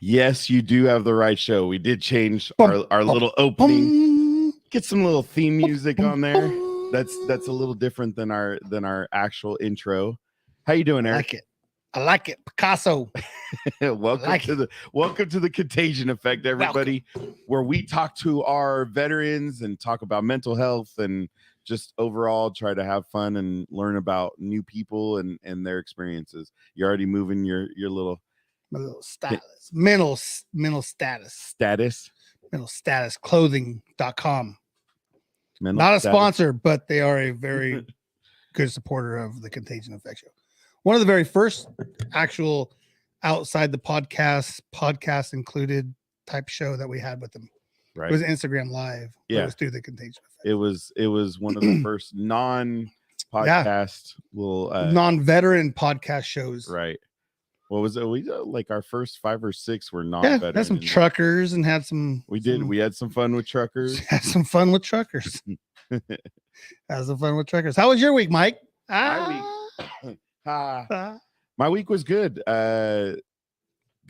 Yes, you do have the right show. We did change our little opening. Get some little theme music on there. That's a little different than our actual intro. How you doing, Eric? I like it. Picasso. welcome to the Contagion Effect, everybody, where we talk to our veterans and talk about mental health and just overall try to have fun and learn about new people and their experiences. You're already moving your little status, mental status clothing.com. Not a sponsor, but they are a very good supporter of the Contagion Effect show. One of the very first actual outside the podcast included type show that we had with them. Right. It was Instagram Live. Yeah. It was through the Contagion Effect. It was one of the first non-podcast non-veteran podcast shows. Right. What was it? We like our first 5 or 6 were non-veteran. Yeah, had some truckers and had some. We had some fun with truckers. Had some fun with truckers. How was your week, Mike? My week was good. Got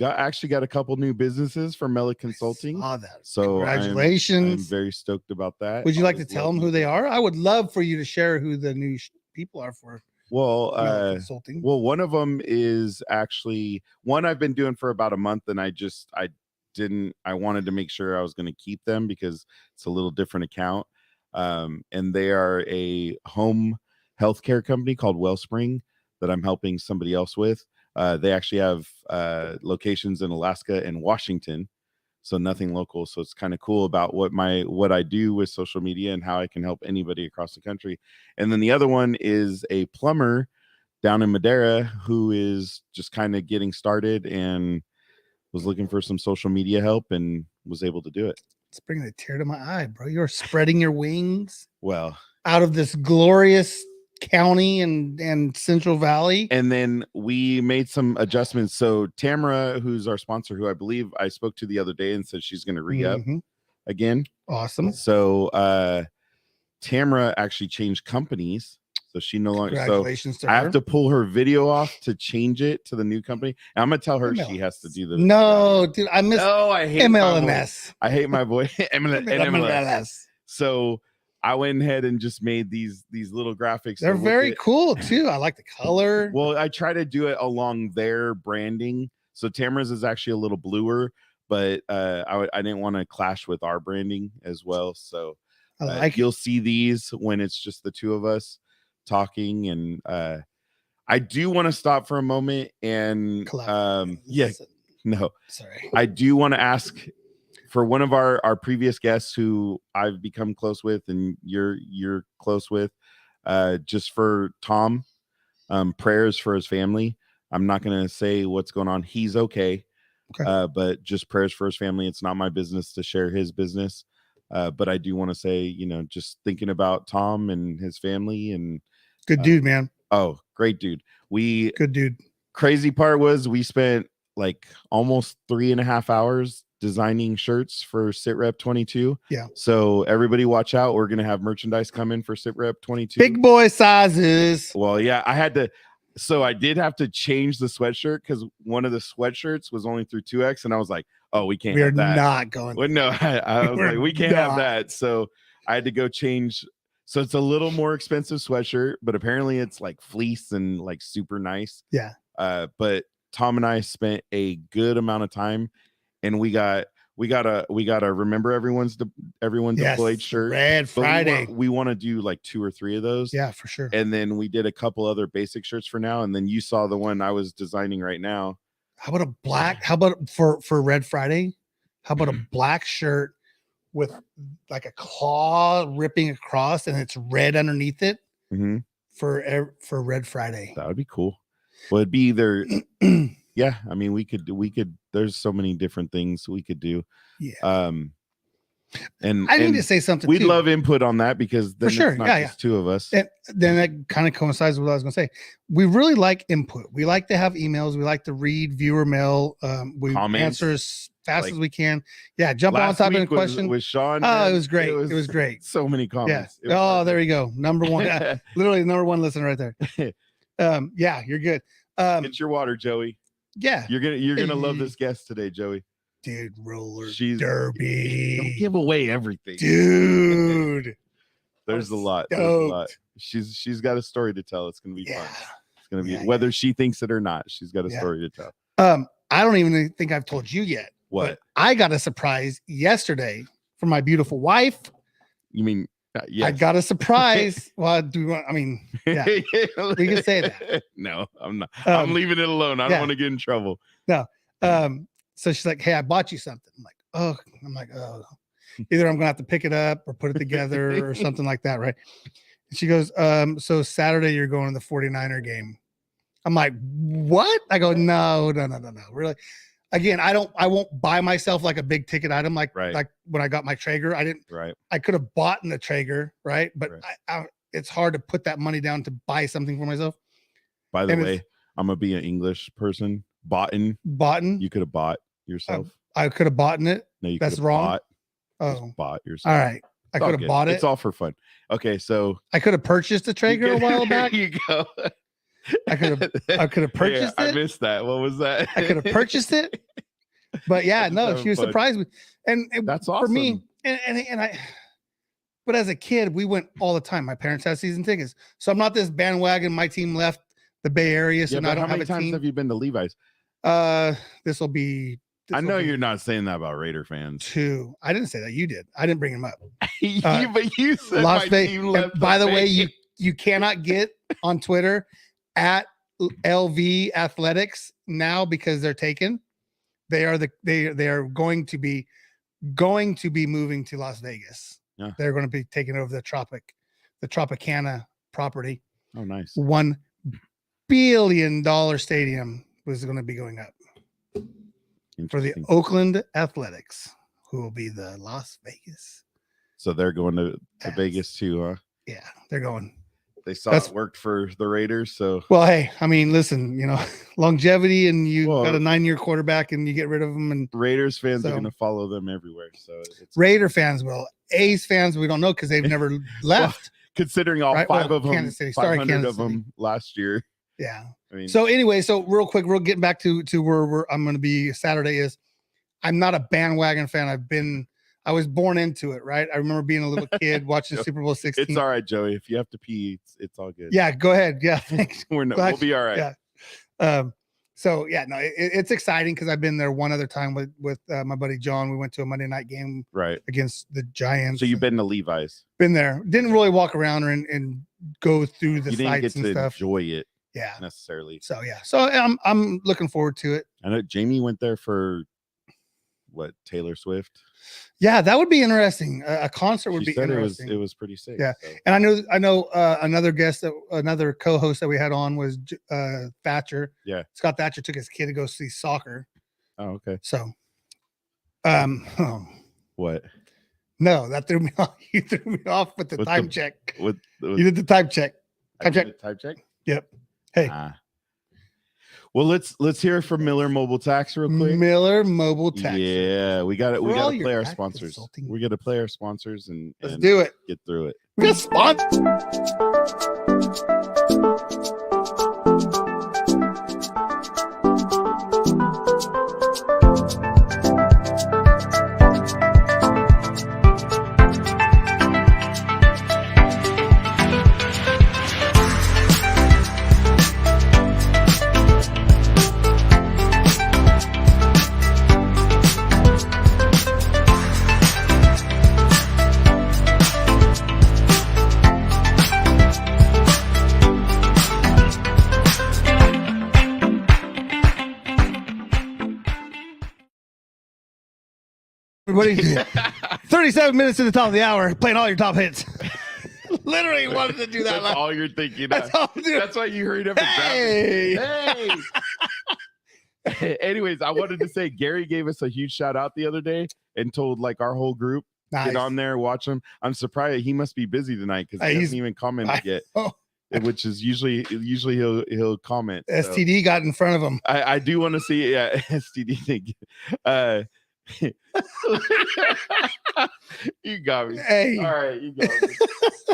a couple new businesses from Mueller Consulting. Saw that. So congratulations! I'm very stoked about that. Would you like to tell them who they are? I would love for you to share who the new people are for. Well, Consulting. Well, one of them is actually one I've been doing for about a month, and I wanted to make sure I was going to keep them because it's a little different account. And they are a home healthcare company called Wellspring that I'm helping somebody else with. They actually have locations in Alaska and Washington, so nothing local. So it's kind of cool about what I do with social media and how I can help anybody across the country. And then the other one is a plumber down in Madera who is just kind of getting started and was looking for some social media help and was able to do it. It's bringing a tear to my eye, bro. You're spreading your wings. Well, out of this glorious county and Central Valley. And then we made some adjustments. So Tamara, who's our sponsor, who I believe I spoke to the other day and said she's going to re-up again. Awesome. So Tamara actually changed companies. So she no longer, congratulations to her. I have to pull her video off to change it to the new company. And I'm going to tell her she has to do the. No, dude, I miss I hate MLMS. I hate my boy. NMLS. So I went ahead and just made these little graphics. They're very cool too. I like the color. Well, I try to do it along their branding. So Tamara's is actually a little bluer, but I didn't want to clash with our branding as well. So you'll see these when it's just the two of us talking. And I do want to stop for a moment and I do want to ask for one of our previous guests who I've become close with and you're close with, just for Tom, prayers for his family. I'm not going to say what's going on. He's okay. But just prayers for his family. It's not my business to share his business. But I do want to say, just thinking about Tom and his family and good dude, man. Oh, great dude. Good dude. Crazy part was we spent like almost 3.5 hours designing shirts for SITREP 22. Yeah. So everybody watch out. We're going to have merchandise come in for SITREP 22. Big boy sizes. Well, yeah, I did have to change the sweatshirt because one of the sweatshirts was only through 2X. And I was like, oh, we can't have that. We're not going. Well, no, I was like, we can't have that. So I had to go change. So it's a little more expensive sweatshirt, but apparently it's like fleece and like super nice. Yeah. But Tom and I spent a good amount of time. And we got a remember everyone's deployed shirt. Red Friday. We want to do like 2 or 3 of those. Yeah, for sure. And then we did a couple other basic shirts for now. And then you saw the one I was designing right now. How about a black? How about for Red Friday? How about a black shirt with like a claw ripping across and it's red underneath it for Red Friday? That would be cool. Well, it'd be either. Yeah, I mean, we could. There's so many different things we could do. Yeah. And I need to say something. We'd love input on that because then for sure, it's not just 2 of us. And then that kind of coincides with what I was going to say. We really like input. We like to have emails. We like to read viewer mail. We answer as fast as we can. Yeah, jump on top of a question. With Sean. Oh, it was great. It was great. So many comments. Yeah. Oh, there you go. Number 1. Literally number 1 listener right there. Yeah, you're good. Get your water, Joey. Yeah. You're gonna love this guest today, Joey. Dude, roller She's derby. Don't give away everything. Dude. There's a lot. Stoked. There's a lot. She's got a story to tell. It's gonna be fun. It's gonna be whether she thinks it or not. She's got a story to tell. I don't even think I've told you yet. What? But I got a surprise yesterday from my beautiful wife. You mean yes. I got a surprise. Well, do we want? I mean, yeah, we can say that. No, I'm not. I'm leaving it alone. I don't want to get in trouble. No. So she's like, "Hey, I bought you something." I'm like, "Oh." Either I'm gonna have to pick it up or put it together or something like that, right? And she goes, "So Saturday you're going to the 49er game." I'm like, "What?" I go, "No. Really?" Again, I won't buy myself like a big ticket item like when I got my Traeger. I could have bought in the Traeger, right? But it's hard to put that money down to buy something for myself. By the way, I'm gonna be an English person. Boughten. You could have bought yourself. I could have bought in it. No, you that's wrong. Bought yourself. All right. I could have bought it. It's all for fun. Okay, so I could have purchased a Traeger a while back. There you go. I could have purchased it. I missed that. What was that? I could have purchased it. But yeah, no, she was surprised with, and that's awesome for me. And I, but as a kid, we went all the time. My parents had season tickets, so I'm not this bandwagon. My team left the Bay Area, so now I don't have a team. How many times have you been to Levi's? This will be. I know you're not saying that about Raider fans. 2. I didn't say that. You did. I didn't bring him up. But you said Las Vegas. By the way, you cannot get on Twitter at LV Athletics now because they're taken. They are going to be moving to Las Vegas. Yeah. They're going to be taking over the Tropicana property. Oh, nice. $1 billion stadium was going to be going up for the Oakland Athletics, who will be the Las Vegas. So they're going to Vegas too, huh? Yeah, they're going. They saw it worked for the Raiders, so. Well, hey, I mean, listen, longevity, and you got a 9-year quarterback, and you get rid of them, and Raiders fans are going to follow them everywhere. So Raider fans will. A's fans, we don't know because they've never left. Well, considering all 5 of them, Kansas City. 500 of them last year. Yeah. I mean, so anyway, real quick, we'll get back to where I'm going to be Saturday is. I'm not a bandwagon fan. I was born into it, right? I remember being a little kid watching Super Bowl 16. It's all right, Joey. If you have to pee, it's all good. Yeah, go ahead. Yeah, thanks. We'll be all right. Yeah. So yeah, no, it's exciting because I've been there one other time with my buddy John. We went to a Monday night game against the Giants. So you've been to Levi's? Been there. Didn't really walk around and go through the sites and stuff. Enjoy it. Yeah, necessarily. So yeah, so I'm looking forward to it. I know Jamie went there for Taylor Swift. Yeah, that would be interesting. A concert would be interesting. It was pretty sick. Yeah, so. And I know another another co-host that we had on was Thatcher. Yeah, Scott Thatcher took his kid to go see soccer. Oh, okay. So, what? No, that threw me off. You threw me off with the time check. You did the time check. Time check. Yep. Hey. Well, let's hear from Mueller Mobile Tax real quick. Mueller Mobile Tax. Yeah, we got to play our sponsors. We got to play our sponsors and let's do it. Get through it. We got sponsors. What do you do? 37 minutes to the top of the hour, playing all your top hits. Literally wanted to do that. That's all you're thinking. That's why you hurried up. Hey. Anyways, I wanted to say Gary gave us a huge shout out the other day and told our whole group get on there, watch him. I'm surprised he must be busy tonight because he hasn't even commented yet. Which is usually he'll comment. STD got in front of him. I do want to see STD thing. You got me. Hey. All right, you got me.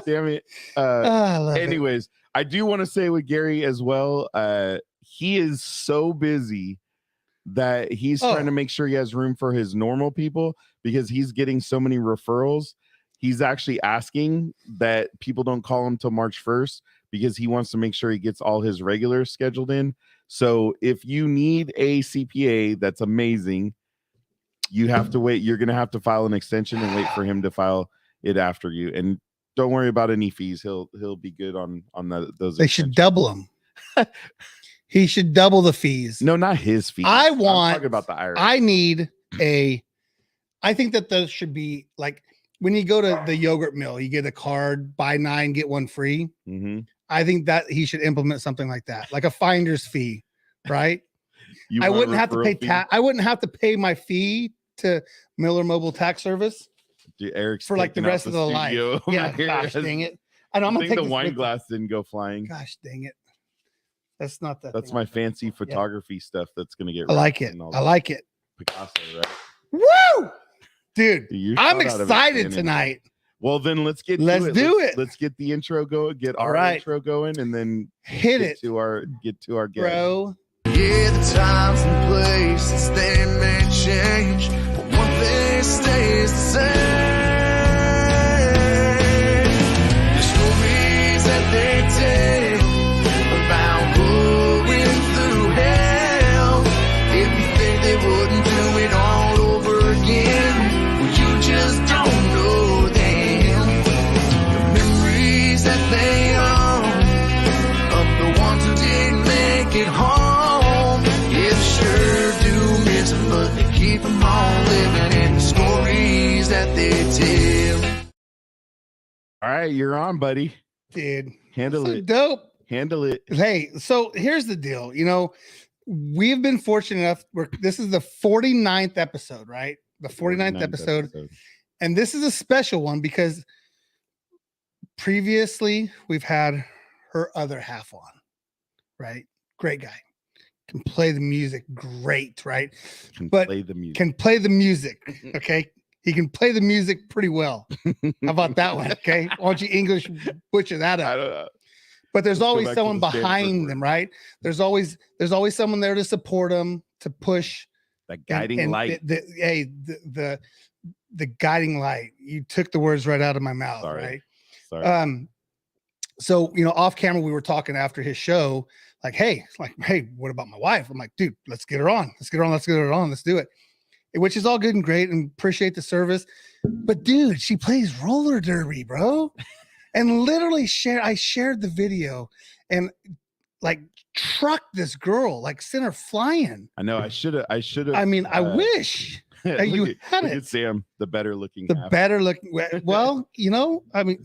Damn it. Anyways, I do want to say with Gary as well, he is so busy that he's trying to make sure he has room for his normal people because he's getting so many referrals. He's actually asking that people don't call him till March 1st because he wants to make sure he gets all his regulars scheduled in. So if you need a CPA, that's amazing. You have to wait. You're going to have to file an extension and wait for him to file it after you. And don't worry about any fees. He'll be good on those. They should double them. He should double the fees. No, not his fees. I'm talking about the IRS. I think that those should be like when you go to the yogurt mill, you get a card, buy 9, get 1 free. Mm-hmm. I think that he should implement something like that, like a finder's fee, right? I wouldn't have to pay I wouldn't have to pay my fee to Mueller Mobile Tax Service. Dude, Eric's for like the rest of the life. Yeah, gosh dang it. I know I'm gonna take the wine glass didn't go flying. Gosh dang it. That's not that. That's my fancy photography stuff that's gonna get I like it. I like it. Picasso, right? Woo! Dude, I'm excited tonight. Well, then let's do it. Let's get the intro going, get our intro going, and then get to our guest. Bro. Yeah, the times and places they may change, but one thing stays the same. The stories that they tell about going through hell. If you think they wouldn't do it all over again, well, you just don't know them. The memories that they own of the ones who didn't make it home. But they keep them all living in the stories that they tell. All right, you're on, buddy. Dude, handle it. Dope. Handle it. Hey, so here's the deal. You know, we've been fortunate enough. This is the 49th episode, right? The 49th episode. And this is a special one because previously we've had her other half on, right? Great guy. Can play the music great, right? Can play the music. Okay. He can play the music pretty well. How about that one? Okay. Why don't you English butcher that up? I don't know. But there's always someone behind them, right? There's always someone there to support them, to push that guiding light. The guiding light. You took the words right out of my mouth, right? Sorry. So, you know, off camera, we were talking after his show, like, hey, what about my wife? I'm like, dude, let's get her on. Let's do it. Which is all good and great and appreciate the service. But dude, she plays roller derby, bro. And literally I shared the video and like trucked this girl, like sent her flying. I know I should have. I mean, I wish you had it. Sam, the better looking. Well, you know, I mean,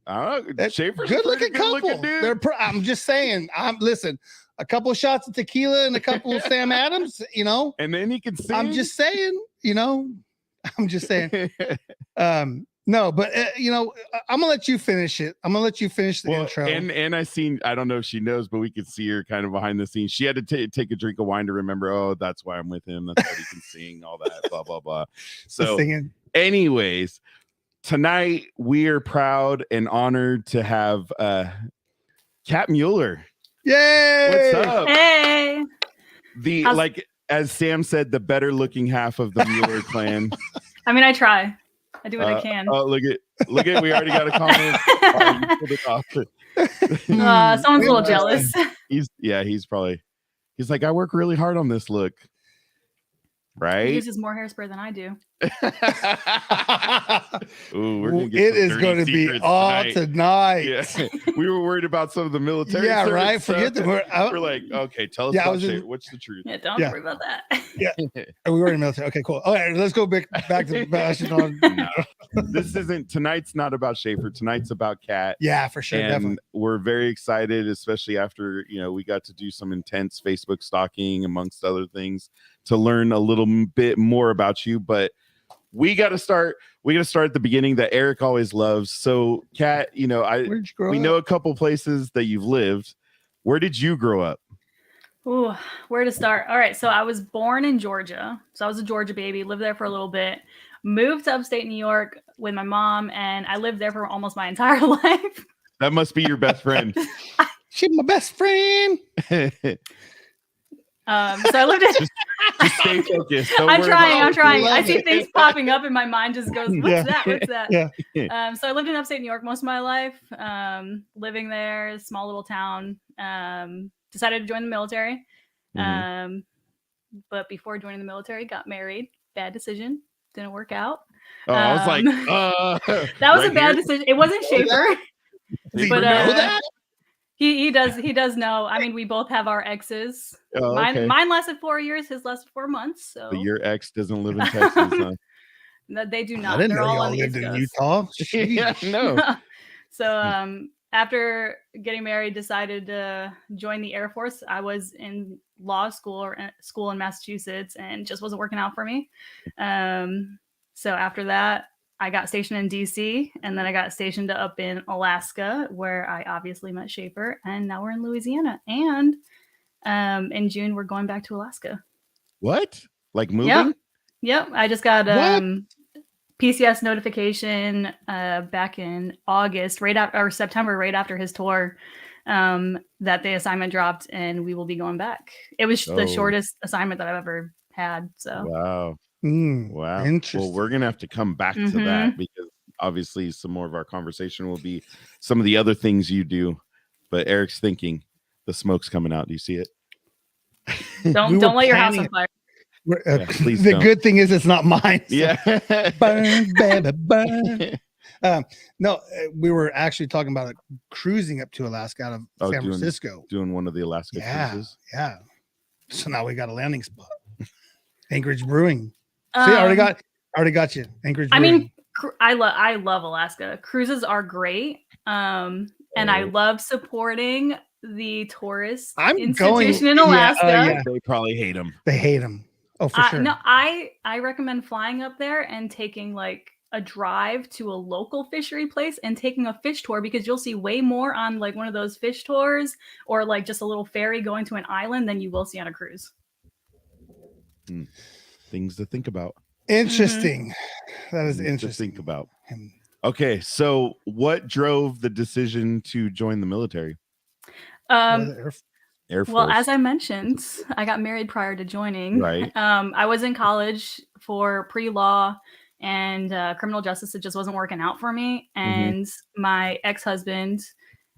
I don't know. Schaefer's good looking couple. I'm just saying. Listen, a couple of shots of tequila and a couple of Sam Adams, you know, and then he can sing. I'm just saying. No, but you know, I'm gonna let you finish it. I'm gonna let you finish the intro. And I don't know if she knows, but we could see her kind of behind the scenes. She had to take a drink of wine to remember. Oh, that's why I'm with him. That's why he can sing. All that. Blah blah blah. So, anyways. Tonight, we are proud and honored to have Kat Mueller. Yay! What's up? Hey! As Sam said, the better looking half of the Mueller clan. I mean, I try. I do what I can. Oh, look at, we already got a comment. Someone's a little jealous. He's like, I work really hard on this look. Right? He uses more hairspray than I do. Ooh, it is going to be all tonight. Yeah. We were worried about some of the military. Yeah, right. Forget them. We're like, okay, tell us what's the truth. Yeah, don't worry about that. Yeah, we were in the military. Okay, cool. All right, let's go back to bashing on. Tonight's not about Schaefer. Tonight's about Kat. Yeah, for sure. And definitely. We're very excited, especially after we got to do some intense Facebook stalking, amongst other things, to learn a little bit more about you. But we got to start at the beginning that Eric always loves. So Kat, we know a couple places that you've lived. Where did you grow up? Ooh, where to start? All right. So I was born in Georgia. So I was a Georgia baby, lived there for a little bit, moved to upstate New York with my mom, and I lived there for almost my entire life. That must be your best friend. She's my best friend. So I lived in Just stay focused. Don't I'm worry trying. about I'm trying. I love see it. things popping up, and my mind just goes, "What's that? What's that?" Yeah. So I lived in upstate New York most of my life. Living there, small little town. Decided to join the military. But before joining the military, got married. Bad decision. Didn't work out. Oh, I was like, that was a bad decision. It wasn't Schaefer, Does he but know that? he does know. I mean, we both have our exes. Oh, okay. Mine lasted 4 years. His lasted 4 months. So But your ex doesn't live in Texas, huh? No, they do I not. didn't They're know all y'all on the lived East in Coast. Utah. Yeah, Sheesh. no. So after getting married, decided to join the Air Force. I was in law school in Massachusetts, and just wasn't working out for me. So after that, I got stationed in DC, and then I got stationed up in Alaska, where I obviously met Schaefer, and now we're in Louisiana. And in June, we're going back to Alaska. What? Like moving? Yep. I just got What? PCS notification back in August, right after or September, right after his tour, that the assignment dropped, and we will be going back. It was the shortest assignment that I've ever had. So Wow. Wow. Interesting. Well, we're gonna have to come back to that, because obviously some more of our conversation will be some of the other things you do. But Eric's thinking the smoke's coming out. Do you see it? Don't light your house on fire. Please the don't. good thing is it's not mine. So Yeah. burn, baby, burn. No, we were actually talking about cruising up to Alaska out of San Francisco. Doing one of the Alaska cruises. Yeah. So now we got a landing spot. Anchorage Brewing. See, I already got you. Anchorage Brewing. I mean, I love Alaska. Cruises are great. And I love supporting the tourist institution in Alaska. Yeah. They probably hate them. They hate them. Oh, for sure. No, I recommend flying up there and taking like a drive to a local fishery place and taking a fish tour, because you'll see way more on like one of those fish tours or like just a little ferry going to an island than you will see on a cruise. Things to think about. Interesting. That is Things interesting. to think about. Okay, so what drove the decision to join the military? Air Force. Well, as I mentioned, I got married prior to joining. Right. I was in college for pre-law and criminal justice. It just wasn't working out for me. And my ex-husband,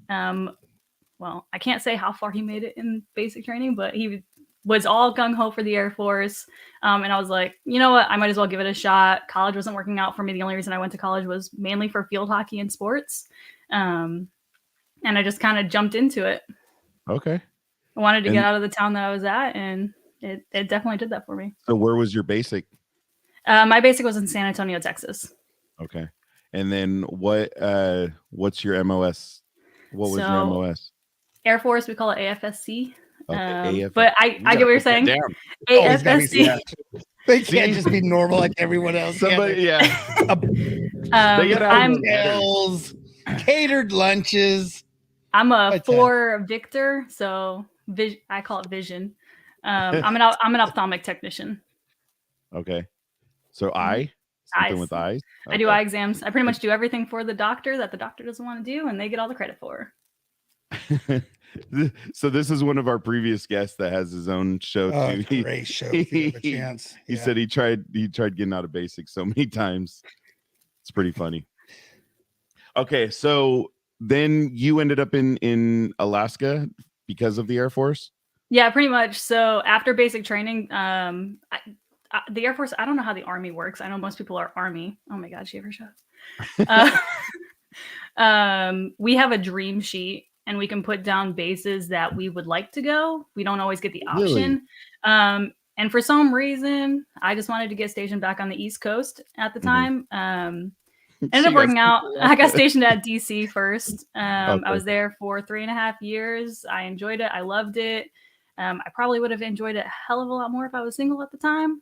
well, I can't say how far he made it in basic training, but he was all gung-ho for the Air Force. And I was like, you know what? I might as well give it a shot. College wasn't working out for me. The only reason I went to college was mainly for field hockey and sports. And I just kind of jumped into it. Okay. I wanted to get out of the town that I was at, and it definitely did that for me. So where was your basic? My basic was in San Antonio, Texas. Okay. And then what's your MOS? What was your MOS? Air Force, we call it AFSC. Okay, but I get what you're saying. AFSC. They can't just be normal like everyone else. Somebody, yeah. They hotels, catered lunches. I'm a 4 Victor, so I call it vision. I'm an ophthalmic technician. Okay. So something with eyes. Okay. I do eye exams. I pretty much do everything for the doctor that the doctor doesn't want to do, and they get all the credit for. So this is one of our previous guests that has his own show too. Great show. If you have a chance. He said he tried getting out of basic so many times. It's pretty funny. Okay, so then you ended up in Alaska because of the Air Force? Yeah, pretty much. So after basic training, the Air Force, I don't know how the Army works. I know most people are Army. Oh my God, Schaefer shows. We have a dream sheet, and we can put down bases that we would like to go. We don't always get the option. Really? And for some reason, I just wanted to get stationed back on the East Coast at the time. Ended up working out. I got stationed at DC first. I was there for 3.5 years. I enjoyed it. I loved it. I probably would have enjoyed it a hell of a lot more if I was single at the time.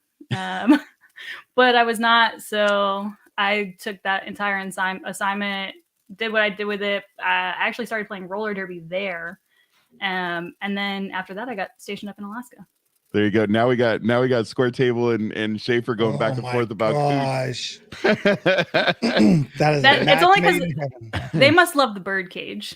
But I was not. So I took that entire assignment, did what I did with it. I actually started playing roller derby there. And then after that, I got stationed up in Alaska. There you go. Now we got Square Table and Schaefer going back and forth about gosh. It's only because they must love the bird cage.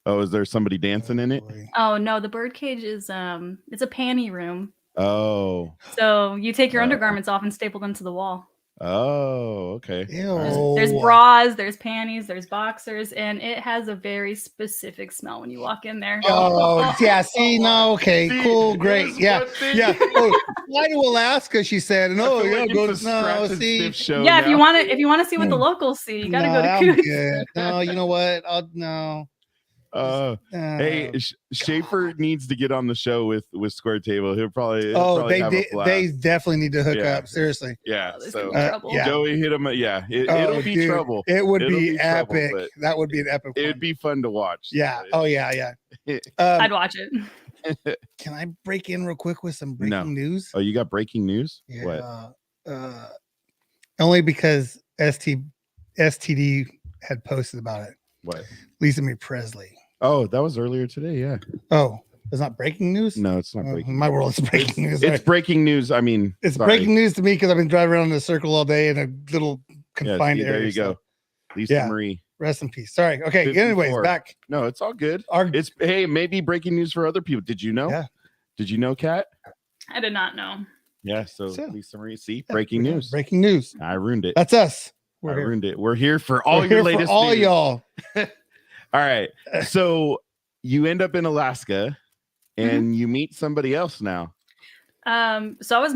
Oh, is there somebody dancing in it? Oh no, the bird cage is it's a panty room. Oh. So you take your undergarments off and staple them to the wall. Oh, okay. There's bras, there's panties, there's boxers, and it has a very specific smell when you walk in there. Oh, yeah. See, no, okay, cool, great, yeah, yeah. Oh, fly to Alaska, she said. No, yeah, go to no. See, yeah, if you want to see what the locals see, you got to go to I'm Coots. good. No, you know what? No. Hey, Schaefer needs to get on the show with Square Table. He'll probably they definitely need to hook up. Seriously. Yeah. Oh, so yeah. Joey hit him. Yeah. It'll be trouble. It would It'll be epic. Trouble, that would be an epic. It'd be fun to watch. Yeah. Oh yeah. I'd watch it. Can I break in real quick with some breaking news? Oh, you got breaking news? Yeah. What? Only because STD had posted about it. What? Lisa Marie Presley. Oh, that was earlier today. Yeah. Oh, it's not breaking news? No, it's not breaking. In my world, it's breaking news. It's breaking news. I mean, it's breaking news to me because I've been driving around in a circle all day in a little confined area. There you go. Lisa Marie. Rest in peace. Sorry. Okay. 54. Anyways, back. No, it's all good. It's maybe breaking news for other people. Did you know? Yeah. Did you know, Kat? I did not know. Yeah. So Lisa Marie, see, breaking news. Breaking news. I ruined it. That's us. I ruined it. We're here for all your latest. For all news. y'all. All right. So you end up in Alaska, and you meet somebody else now. So I was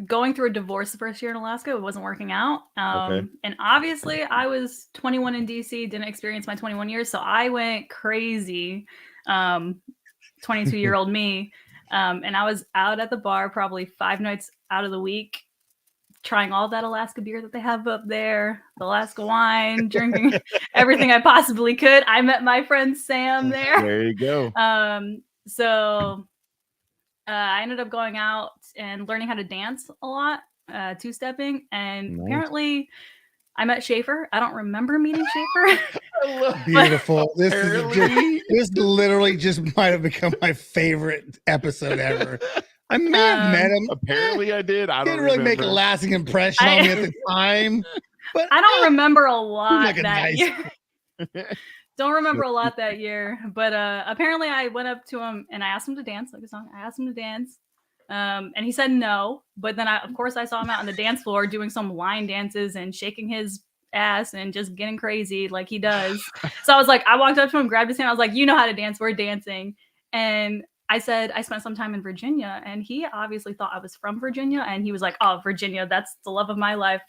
going through a divorce the first year in Alaska. It wasn't working out. And obviously I was 21 in DC, didn't experience my 21 years. So I went crazy. 22-year-old me. And I was out at the bar probably 5 nights out of the week, trying all that Alaska beer that they have up there, the Alaska wine, drinking everything I possibly could. I met my friend Sam there. There you go. So I ended up going out and learning how to dance a lot, two-stepping. And apparently I met Schaefer. I don't remember meeting Schaefer. Beautiful. This literally just might have become my favorite episode ever. I may have met him. Apparently I did. I didn't really make a lasting impression on me at the time. But I don't remember a lot that year. Don't remember a lot that year. But apparently I went up to him and I asked him to dance, like a song. I asked him to dance. And he said no. But then of course I saw him out on the dance floor doing some line dances and shaking his ass and just getting crazy like he does. So I was like, I walked up to him, grabbed his hand. I was like, you know how to dance. We're dancing. And I said, I spent some time in Virginia, and he obviously thought I was from Virginia. And he was like, oh, Virginia, that's the love of my life.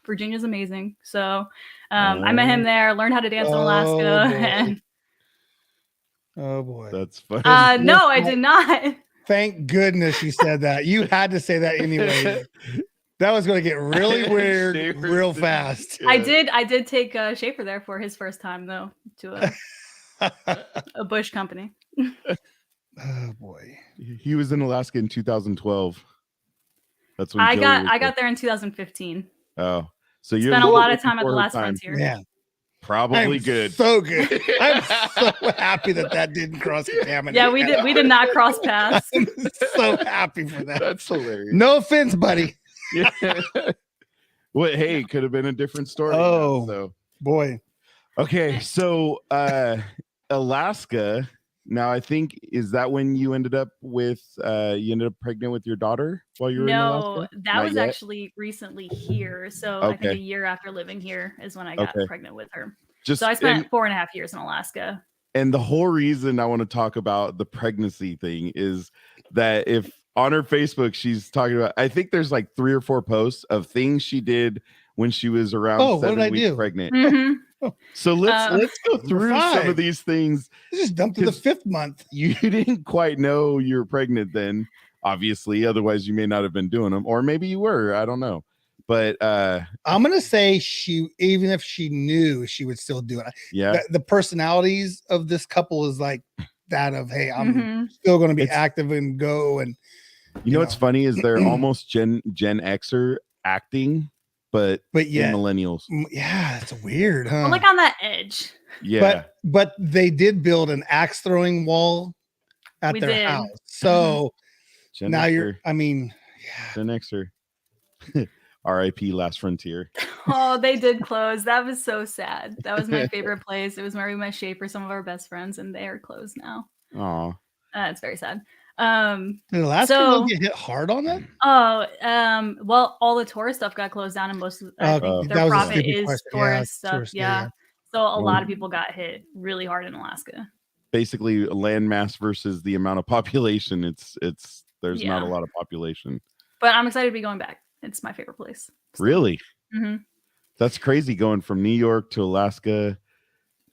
Virginia's amazing. So I met him there, learned how to dance in Alaska. Oh boy. That's funny. No, I did not. Thank goodness you said that. You had to say that anyway. That was going to get really weird real fast. Yeah. I did take Schaefer there for his first time, though, to a Bush company. Oh boy, he was in Alaska in 2012. That's when I got there in 2015. Oh, so you spent a lot of time at the last frontier. Yeah, probably good. So good. I'm so happy that didn't cross contaminate. Yeah, we did not cross paths. I'm so happy for that. That's hilarious. No offense, buddy. Yeah. Well, hey, could have been a different story. Oh, now, so boy. Okay, so Alaska. Now, I think, is that when you ended up pregnant with your daughter while you were in Alaska? No, that was actually recently here. So I think a year after living here is when I got pregnant with her. So I spent 4.5 years in Alaska. And the whole reason I want to talk about the pregnancy thing is that if on her Facebook, she's talking about, I think there's like 3 or 4 posts of things she did when she was around 7 weeks pregnant. Mm-hmm. So let's go through some of these things. Just jumped to the 5th month. You didn't quite know you were pregnant then, obviously. Otherwise, you may not have been doing them, or maybe you were. I don't know. But I'm gonna say even if she knew, she would still do it. Yeah. The personalities of this couple is like that of, hey, I'm still gonna be active and go. And you know what's funny is they're almost Gen Xer acting. But yeah, millennials. Yeah, it's weird, huh? I'm like on that edge. Yeah. But they did build an axe throwing wall at their house. So now Gen Xer. R.I.P. Last Frontier. Oh, they did close. That was so sad. That was my favorite place. It was where we met Schaefer, some of our best friends, and they are closed now. Oh. It's very sad. In Alaska, So- they'll get hit hard on that. Well, all the tourist stuff got closed down, and most of I think that their was a profit stupid is question. tourist stuff. tourist, Yeah. So a lot of people got hit really hard in Alaska. Basically, land mass versus the amount of population. There's not a Yeah. lot of population. But I'm excited to be going back. It's my favorite place. Really? Mm-hmm. That's crazy going from New York to Alaska.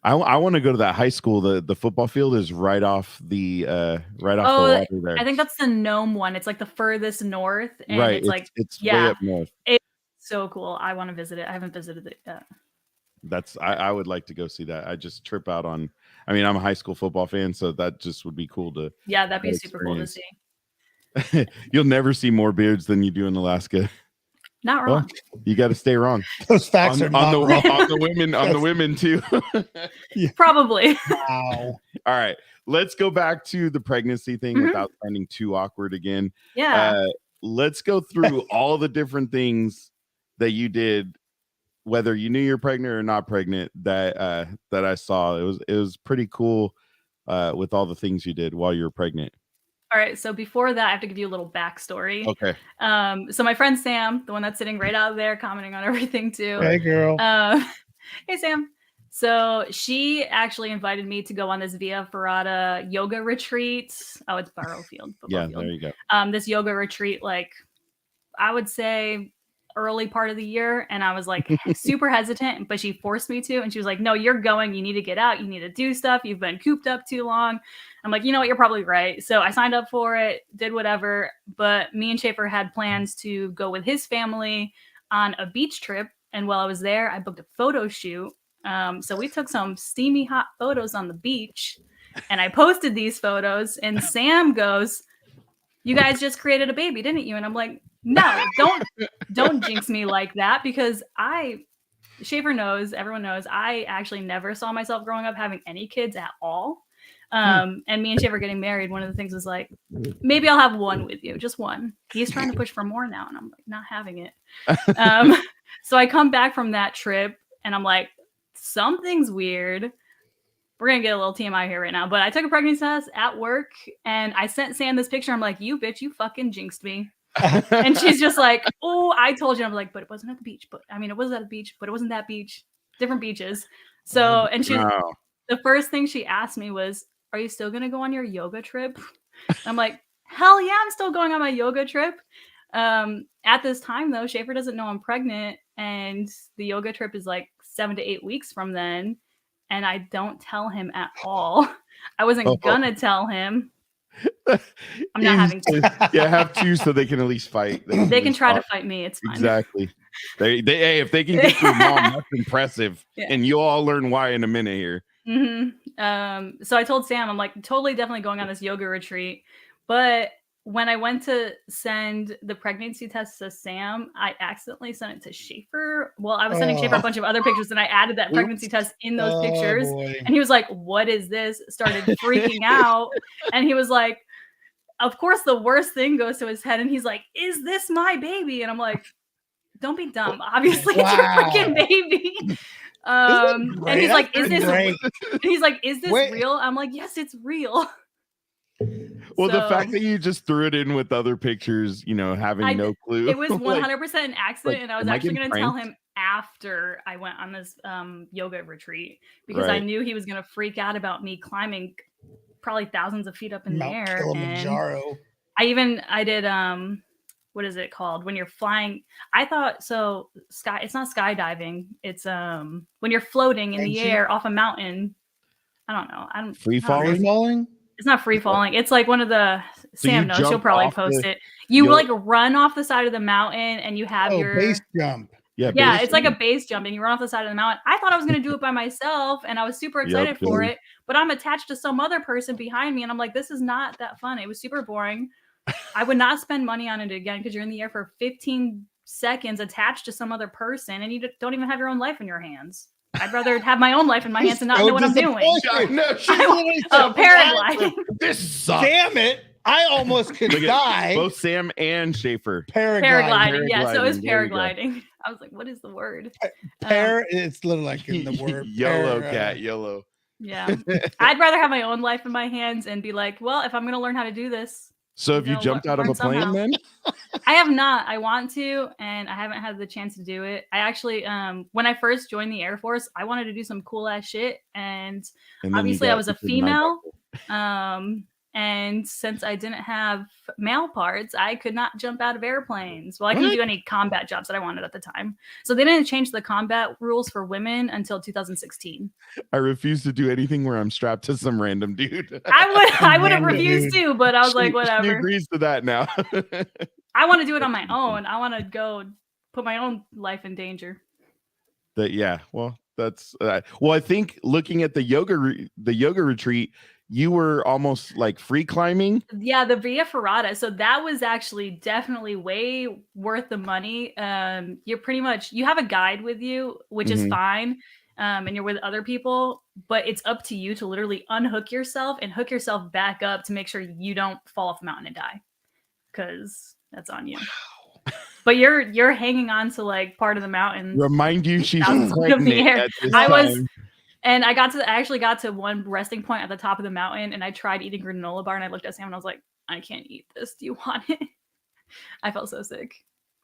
I want to go to that high school. The football field is right off the water there. I think that's the Nome one. It's like the furthest north, and right. it's like it's way up north. It's so cool. I want to visit it. I haven't visited it yet. I would like to go see that. I just trip out on. I mean, I'm a high school football fan, so that just would be cool to. Yeah, that'd be super cool to see. You'll never see more beards than you do in Alaska. Not wrong. Well, you got to stay wrong. Those facts are not wrong. On the women, on the women too. Probably. Wow. All right, let's go back to the pregnancy thing without sounding too awkward again. Yeah. Let's go through all the different things that you did, whether you knew you're pregnant or not pregnant. That I saw. It was pretty cool with all the things you did while you were pregnant. All right. So before that, I have to give you a little backstory. Okay. So my friend Sam, the one that's sitting right out there commenting on everything too. Hey, girl. Hey, Sam. So she actually invited me to go on this Via Ferrata yoga retreat. Oh, it's Barrowfield. Yeah, Field. there you go. This yoga retreat, like I would say early part of the year. And I was like super hesitant, but she forced me to. And she was like, no, you're going. You need to get out. You need to do stuff. You've been cooped up too long. I'm like, you know what? You're probably right. So I signed up for it, did whatever. But me and Schaefer had plans to go with his family on a beach trip. And while I was there, I booked a photo shoot. So we took some steamy hot photos on the beach and I posted these photos and Sam goes, you guys just created a baby, didn't you? And I'm like, no, don't jinx me like that, because Schaefer knows, everyone knows, I actually never saw myself growing up having any kids at all. And me and Schaefer getting married, one of the things was like, maybe I'll have one with you, just one. He's trying to push for more now, and I'm like, not having it. So I come back from that trip, and I'm like, something's weird. We're going to get a little TMI here right now, but I took a pregnancy test at work, and I sent Sam this picture. I'm like, you bitch, you fucking jinxed me. And she's just like, oh, I told you. I'm like, but it wasn't at the beach. But I mean, it was at the beach, but it wasn't that beach. Different beaches. So, and the first thing she asked me was, are you still going to go on your yoga trip? I'm like, hell yeah, I'm still going on my yoga trip. At this time, though, Schaefer doesn't know I'm pregnant, and the yoga trip is like 7 to 8 weeks from then. And I don't tell him at all. I wasn't gonna tell him. I'm not having to. Yeah, have two so they can at least fight. They can try to fight me. It's fine. Exactly. Hey, if they can get through mom, that's impressive. Yeah. And you'll all learn why in a minute here. Mm-hmm. So I told Sam, I'm like, totally, definitely going on this yoga retreat. But when I went to send the pregnancy test to Sam, I accidentally sent it to Schaefer. Well, I was sending Schaefer a bunch of other pictures, and I added that pregnancy test in those pictures. Boy. And he was like, what is this? Started freaking out. And he was like, of course, the worst thing goes to his head. And he's like, is this my baby? And I'm like, don't be dumb. Obviously, it's your freaking baby. And he's like, is this real? And he's like, is this real? I'm like, yes, it's real. Well, the fact that you just threw it in with other pictures, having no clue. It was 100% an accident, like, and I was actually going to tell him after I went on this yoga retreat, because I knew he was going to freak out about me climbing probably thousands of feet up in the air. Kilimanjaro. And I did what is it called when you're flying? I thought so. It's not skydiving. It's when you're floating in the air off a mountain. I don't know. Free falling. It's not free falling. It's like one of the Sam knows. She'll probably post it. You like run off the side of the mountain, and you have your base jump. Yeah, it's like a base jump, and you run off the side of the mountain. I thought I was going to do it by myself, and I was super excited for it. But I'm attached to some other person behind me, and I'm like, this is not that fun. It was super boring. I would not spend money on it again, because you're in the air for 15 seconds attached to some other person, and you don't even have your own life in your hands. I'd rather have my own life in my hands and not know what I'm doing. Paragliding. This sucks. Damn it. I almost could die. Both Sam and Schaefer. Paragliding. Yeah, so it's paragliding. I was like, what is the word? It's literally like in the word. YOLO. Yeah. I'd rather have my own life in my hands and be like, well, if I'm going to learn how to do this, So have you jumped out of a plane then? I have not. I want to, and I haven't had the chance to do it. I actually, when I first joined the Air Force, I wanted to do some cool ass shit, and obviously I was a female. And since I didn't have male parts, I could not jump out of airplanes. Well, I couldn't do any combat jobs that I wanted at the time. So they didn't change the combat rules for women until 2016. I refuse to do anything where I'm strapped to some random dude. I would have refused too, but I was like, whatever. She agrees to that now. I want to do it on my own. I want to go put my own life in danger. Well, that's I think looking at the yoga retreat, you were almost like free climbing. Yeah, the Via Ferrata. So that was actually definitely way worth the money. You're pretty much, you have a guide with you, which is fine. And you're with other people, but it's up to you to literally unhook yourself and hook yourself back up to make sure you don't fall off the mountain and die, because that's on you. Wow. But you're hanging on to like part of the mountain. Remind you, she's pregnant. I was. And I actually got to one resting point at the top of the mountain, and I tried eating granola bar, and I looked at Sam and I was like, I can't eat this. Do you want it? I felt so sick.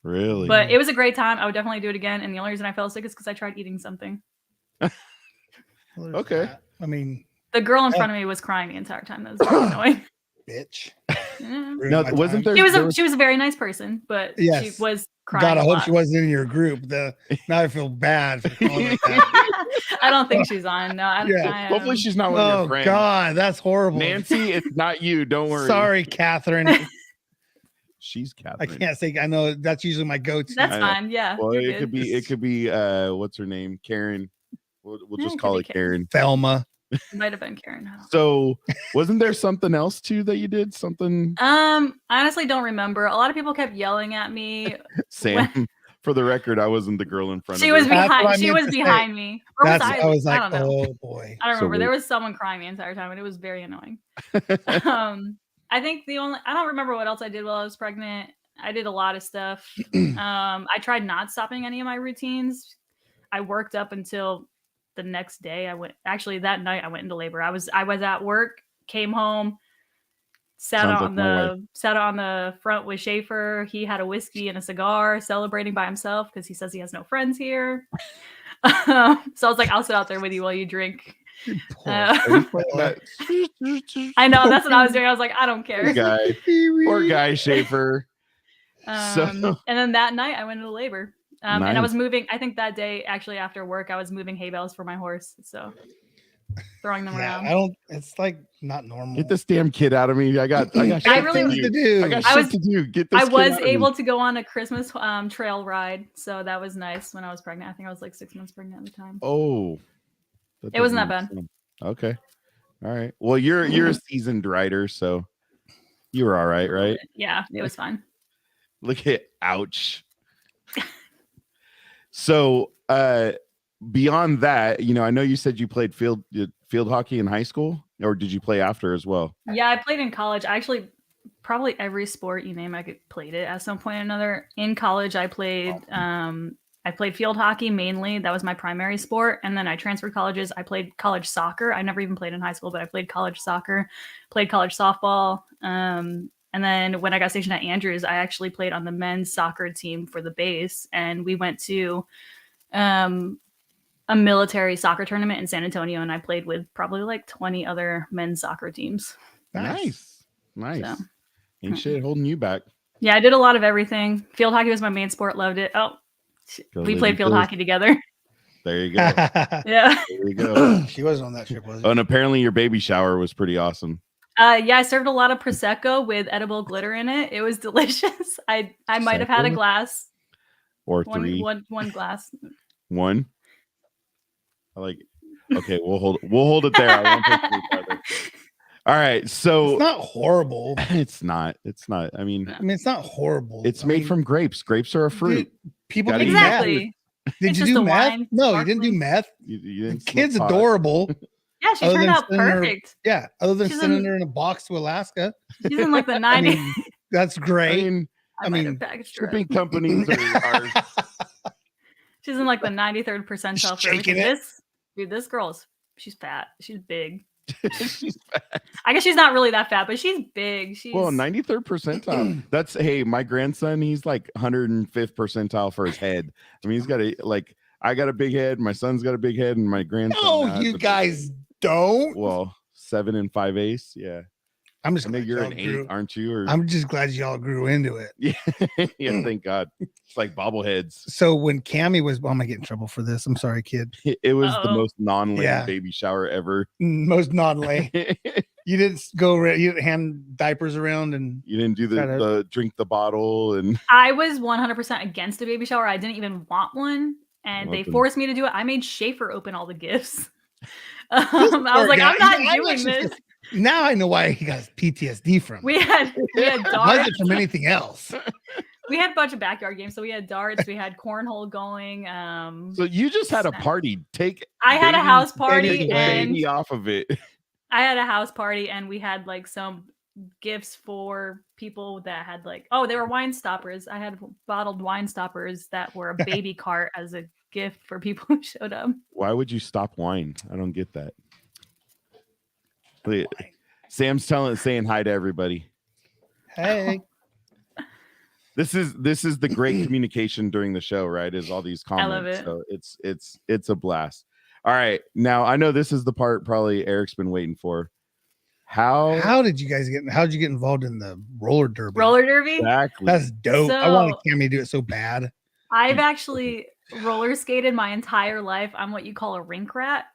Really? But it was a great time. I would definitely do it again. And the only reason I felt sick is because I tried eating something. Okay. I mean, the girl in front of me was crying the entire time. That was very annoying. Bitch. Yeah. No, wasn't there? She was a very nice person, but she was crying. God, I hope she wasn't in your group. Now I feel bad for calling it that. I don't think she's on. No, I don't. Hopefully she's not one of your friends. Oh God, that's horrible. Nancy, it's not you. Don't worry. Sorry, Katherine. She's Katherine. I can't say. I know that's usually my go-to. That's fine. Yeah. Well, it could be. What's her name? Karen. We'll just call it Karen. Thelma. Might have been Karen. So, wasn't there something else too that you did? Something? I honestly don't remember. A lot of people kept yelling at me. Sam, for the record, I wasn't the girl in front of her. She was behind me. Or was I was like, I don't know. Oh boy. I don't remember. There was someone crying the entire time, and it was very annoying. I think I don't remember what else I did while I was pregnant. I did a lot of stuff. I tried not stopping any of my routines. I worked up until the next day. That night I went into labor. I was at work, came home, sat on the front with Schaefer. He had a whiskey and a cigar, celebrating by himself because he says he has no friends here. So I was like, I'll sit out there with you while you drink. I know, that's what I was doing. I was like, I don't care. Poor guy Schaefer. And then that night I went into labor. Nice. And I was moving, I think that day, actually after work, I was moving hay bales for my horse. So throwing them around. It's like not normal. Get this damn kid out of me. I got shit to do. I got shit to do. Get this I kid was out able of me. to go on a Christmas trail ride. So that was nice when I was pregnant. I think I was like 6 months pregnant at the time. Oh. It wasn't that bad. Okay. All right. Well, you're a seasoned rider, so you were all right? Yeah, it was fine. Look at ouch. So beyond that, I know you said you played field hockey in high school, or did you play after as well? Yeah, I played in college. I actually probably every sport you name, I played it at some point or another. In college, I played field hockey mainly. That was my primary sport. And then I transferred colleges. I played college soccer. I never even played in high school, but I played college soccer, played college softball. And then when I got stationed at Andrews, I actually played on the men's soccer team for the base. And we went to a military soccer tournament in San Antonio. And I played with probably like 20 other men's soccer teams. Nice. So, ain't shit holding you back. Yeah, I did a lot of everything. Field hockey was my main sport. Loved it. Oh, we played field hockey together. There you go. Yeah. There you go. She wasn't on that trip, was she? Oh, and apparently your baby shower was pretty awesome. Yeah, I served a lot of Prosecco with edible glitter in it. It was delicious. I might have had a glass. Or three. One glass. One? I like it. Okay, we'll hold it there. I won't take it further. All right, so it's not horrible. It's not. I mean, it's not horrible. It's made from grapes. Grapes are a fruit. People do exactly. Did you do meth? No, you didn't do meth. You didn't. The kid's adorable. Yeah, she turned out perfect. Other than sending her in a box to Alaska. She's in like the 90s. That's great. I mean shipping companies are she's in like the 93rd percentile. Shaking it. This girl she's fat. She's big. She's fat. I guess she's not really that fat, but she's big. She's Well, 93rd percentile. That's hey, my grandson, he's like 105th percentile for his head. I mean, he's got I got a big head, my son's got a big head, and my grandson. No, you guys don't. Well, 7 5/8. Yeah. I'm just I know glad you're y'all an 8, grew. aren't you? Or I'm just glad y'all grew into it. yeah, yeah, thank God. It's like bobbleheads. So when Cammie was, I'm gonna get in trouble for this. I'm sorry, kid. It was the Uh-oh. most non-lame Yeah. baby shower ever. Most non-lay. You didn't you didn't hand diapers around and You didn't do Try to- the drink the bottle and I was 100% against a baby shower. I didn't even want one, and they Welcome. forced me to do it. I made Schaefer open all the gifts. I was like, guy. I'm not Yeah, I doing actually- this. now I know why he got his PTSD from. We had It darts. wasn't from anything else. We had a bunch of backyard games. So we had darts. We had cornhole going. so you just had a party. I had a baby- house take party, the and baby off of it. I had a house party, and we had like some gifts for people that had like, oh, they were wine stoppers. I had bottled wine stoppers that were a baby cart as a gift for people who showed up. Why would you stop wine? I don't get that. Wait, Sam's saying hi to everybody. Hey, This is the great communication during the show, right? Is all these comments. love it. So it's a blast. All right. Now I know this is the part probably Eric's been waiting for. how did you guys how'd you get involved in the roller derby? Roller derby. Exactly. That's dope. I So- wanted Cammie to do it so bad. I've actually roller skated my entire life. I'm what you call a rink rat.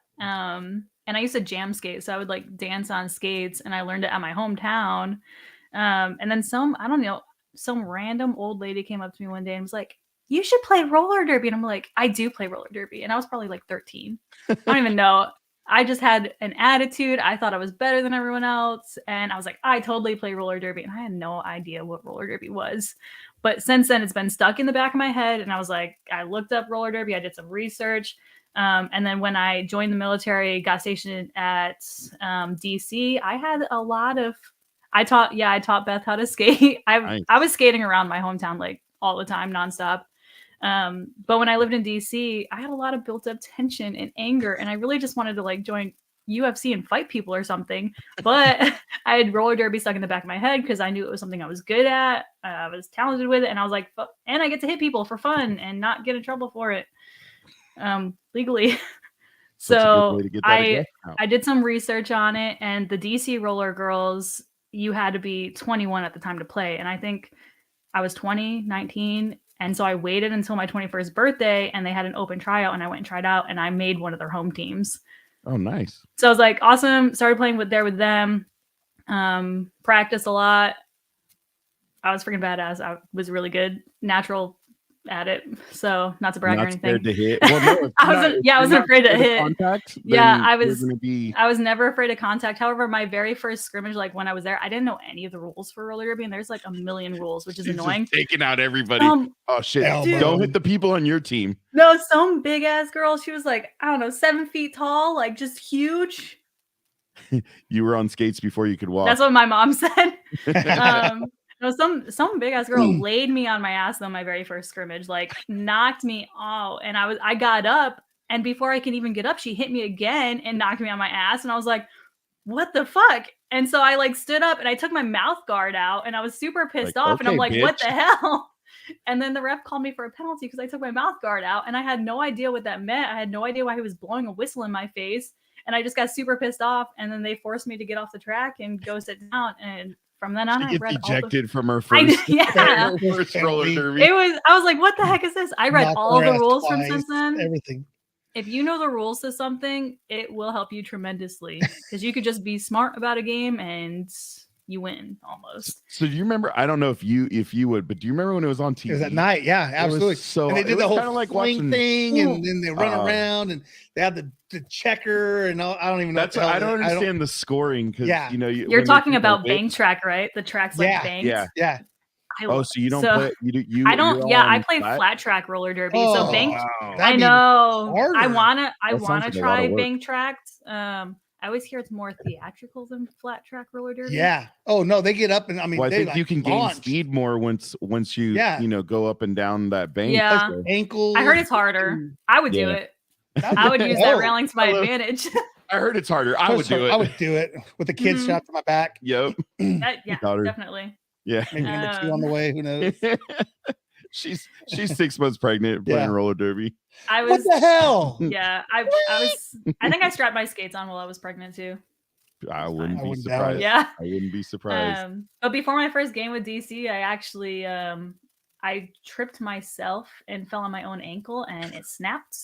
And I used to jam skate, so I would like dance on skates, and I learned it at my hometown. And then I don't know, some random old lady came up to me one day and was like, "You should play roller derby." And I'm like, "I do play roller derby," and I was probably like 13. I don't even know. I just had an attitude. I thought I was better than everyone else, and I was like, "I totally play roller derby," and I had no idea what roller derby was. But since then, it's been stuck in the back of my head, and I was like, I looked up roller derby. I did some research. And then when I joined the military, got stationed at DC, I had a lot of, I taught Beth how to skate. Nice. I was skating around my hometown like all the time, nonstop. But when I lived in DC, I had a lot of built up tension and anger, and I really just wanted to like join UFC and fight people or something. But I had roller derby stuck in the back of my head because I knew it was something I was good at. I was talented with it, and I was like, and I get to hit people for fun and not get in trouble for it. Legally. That's a good So way to get that address out. I did some research on it, and the DC roller girls, you had to be 21 at the time to play. And I think I was 20, 19. And so I waited until my 21st birthday, and they had an open tryout, and I went and tried out, and I made one of their home teams. Oh, nice. So I was like, awesome. Started playing with them. Practiced a lot. I was freaking badass. I was really good, natural at it. So not to brag or Not anything. scared to hit. Well, no, I wasn't afraid to hit. Contact, Yeah, then I you're was- gonna be. I was never afraid of contact. However, my very first scrimmage, like when I was there, I didn't know any of the rules for roller derby, and there's like a million rules, which is She's just annoying. taking out everybody. Oh shit! Elbow. Don't hit the people on your team. No, some big ass girl. She was like, I don't know, 7 feet tall, like just huge. You were on skates before you could walk. That's what my mom said. No, some big ass girl laid me on my ass on my very first scrimmage, like knocked me out, and I got up, and before I can even get up, she hit me again and knocked me on my ass, and I was like, what the fuck? And so I like stood up and I took my mouth guard out, and I was super pissed Like, off, and I'm okay, like, what bitch. the hell? And then the ref called me for a penalty because I took my mouth guard out, and I had no idea what that meant. I had no idea why he was blowing a whistle in my face, and I just got super pissed off, and then they forced me to get off the track and go sit down, and from then on, She I gets read all the ejected from her I- first, yeah. her first roller derby. I was like, what the heck is this? I read Knocked all her the ass rules from twice, since then. Everything. If you know the rules to something, it will help you tremendously because you could just be smart about a game and you win almost. So do you remember? I don't know if you would, but do you remember when it was on TV? It was at night. Yeah, absolutely. So And they it did the was whole kinda like fling watching- thing, and then they run Oh. around, and they had the checker, and all, I don't even know. That's what the hell I don't it- understand the scoring because Yeah. you know You're when they talking do about the bank track, right? The track's like Yeah, banked. yeah. Yeah. Oh, so you don't So- play? You? I don't. you're Yeah, all I on played flat track roller derby. Oh, So bank. Wow. I That'd be know. I harder. wanna That sounds like a lot try of work. bank tracked. I always hear it's more theatrical than flat track roller derby. Yeah. Oh no, they get up and I mean, Well, I they think like you can gain launch. speed more once you Yeah. go up and down that bank. Yeah. So- Ankles. I heard it's harder. I would do Yeah. it. That'd I would be use that dope. railing to my Hello. advantage. I heard it's harder. I would do it. I would do it with the kids strapped to my back. Yep. Yeah, Daughter. definitely. Yeah. Maybe in the 2 on the way. Who knows? She's 6 months pregnant playing roller derby. What the hell? Yeah, I think I strapped my skates on while I was pregnant too. I wouldn't be surprised. Yeah, I wouldn't be surprised. But before my first game with DC, I actually I tripped myself and fell on my own ankle and it snapped.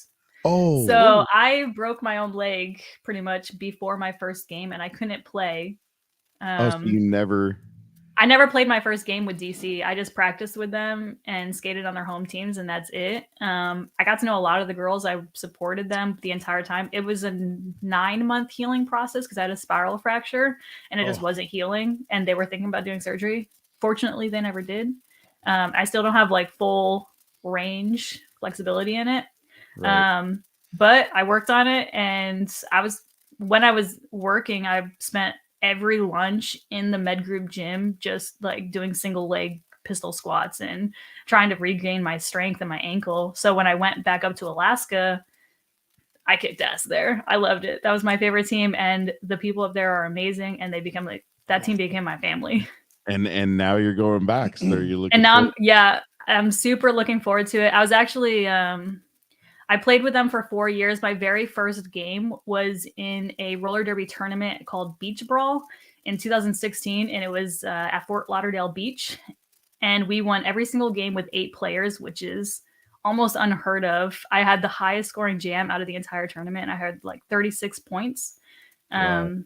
Oh, so I broke my own leg pretty much before my first game and I couldn't play. So you never. I never played my first game with DC. I just practiced with them and skated on their home teams, and that's it. I got to know a lot of the girls. I supported them the entire time. It was a 9-month healing process because I had a spiral fracture, and it just wasn't healing, and they were thinking about doing surgery. Fortunately, they never did. I still don't have like full range flexibility in it, right. But I worked on it, and when I was working, I spent every lunch in the med group gym, just like doing single leg pistol squats and trying to regain my strength and my ankle. So when I went back up to Alaska, I kicked ass there. I loved it. That was my favorite team. And the people up there are amazing. And that team became my family. And now you're going back. So you're looking. And now I'm super looking forward to it. I was actually, I played with them for 4 years. My very first game was in a roller derby tournament called Beach Brawl in 2016, and it was at Fort Lauderdale Beach. And we won every single game with 8 players, which is almost unheard of. I had the highest scoring jam out of the entire tournament. I had like 36 points, and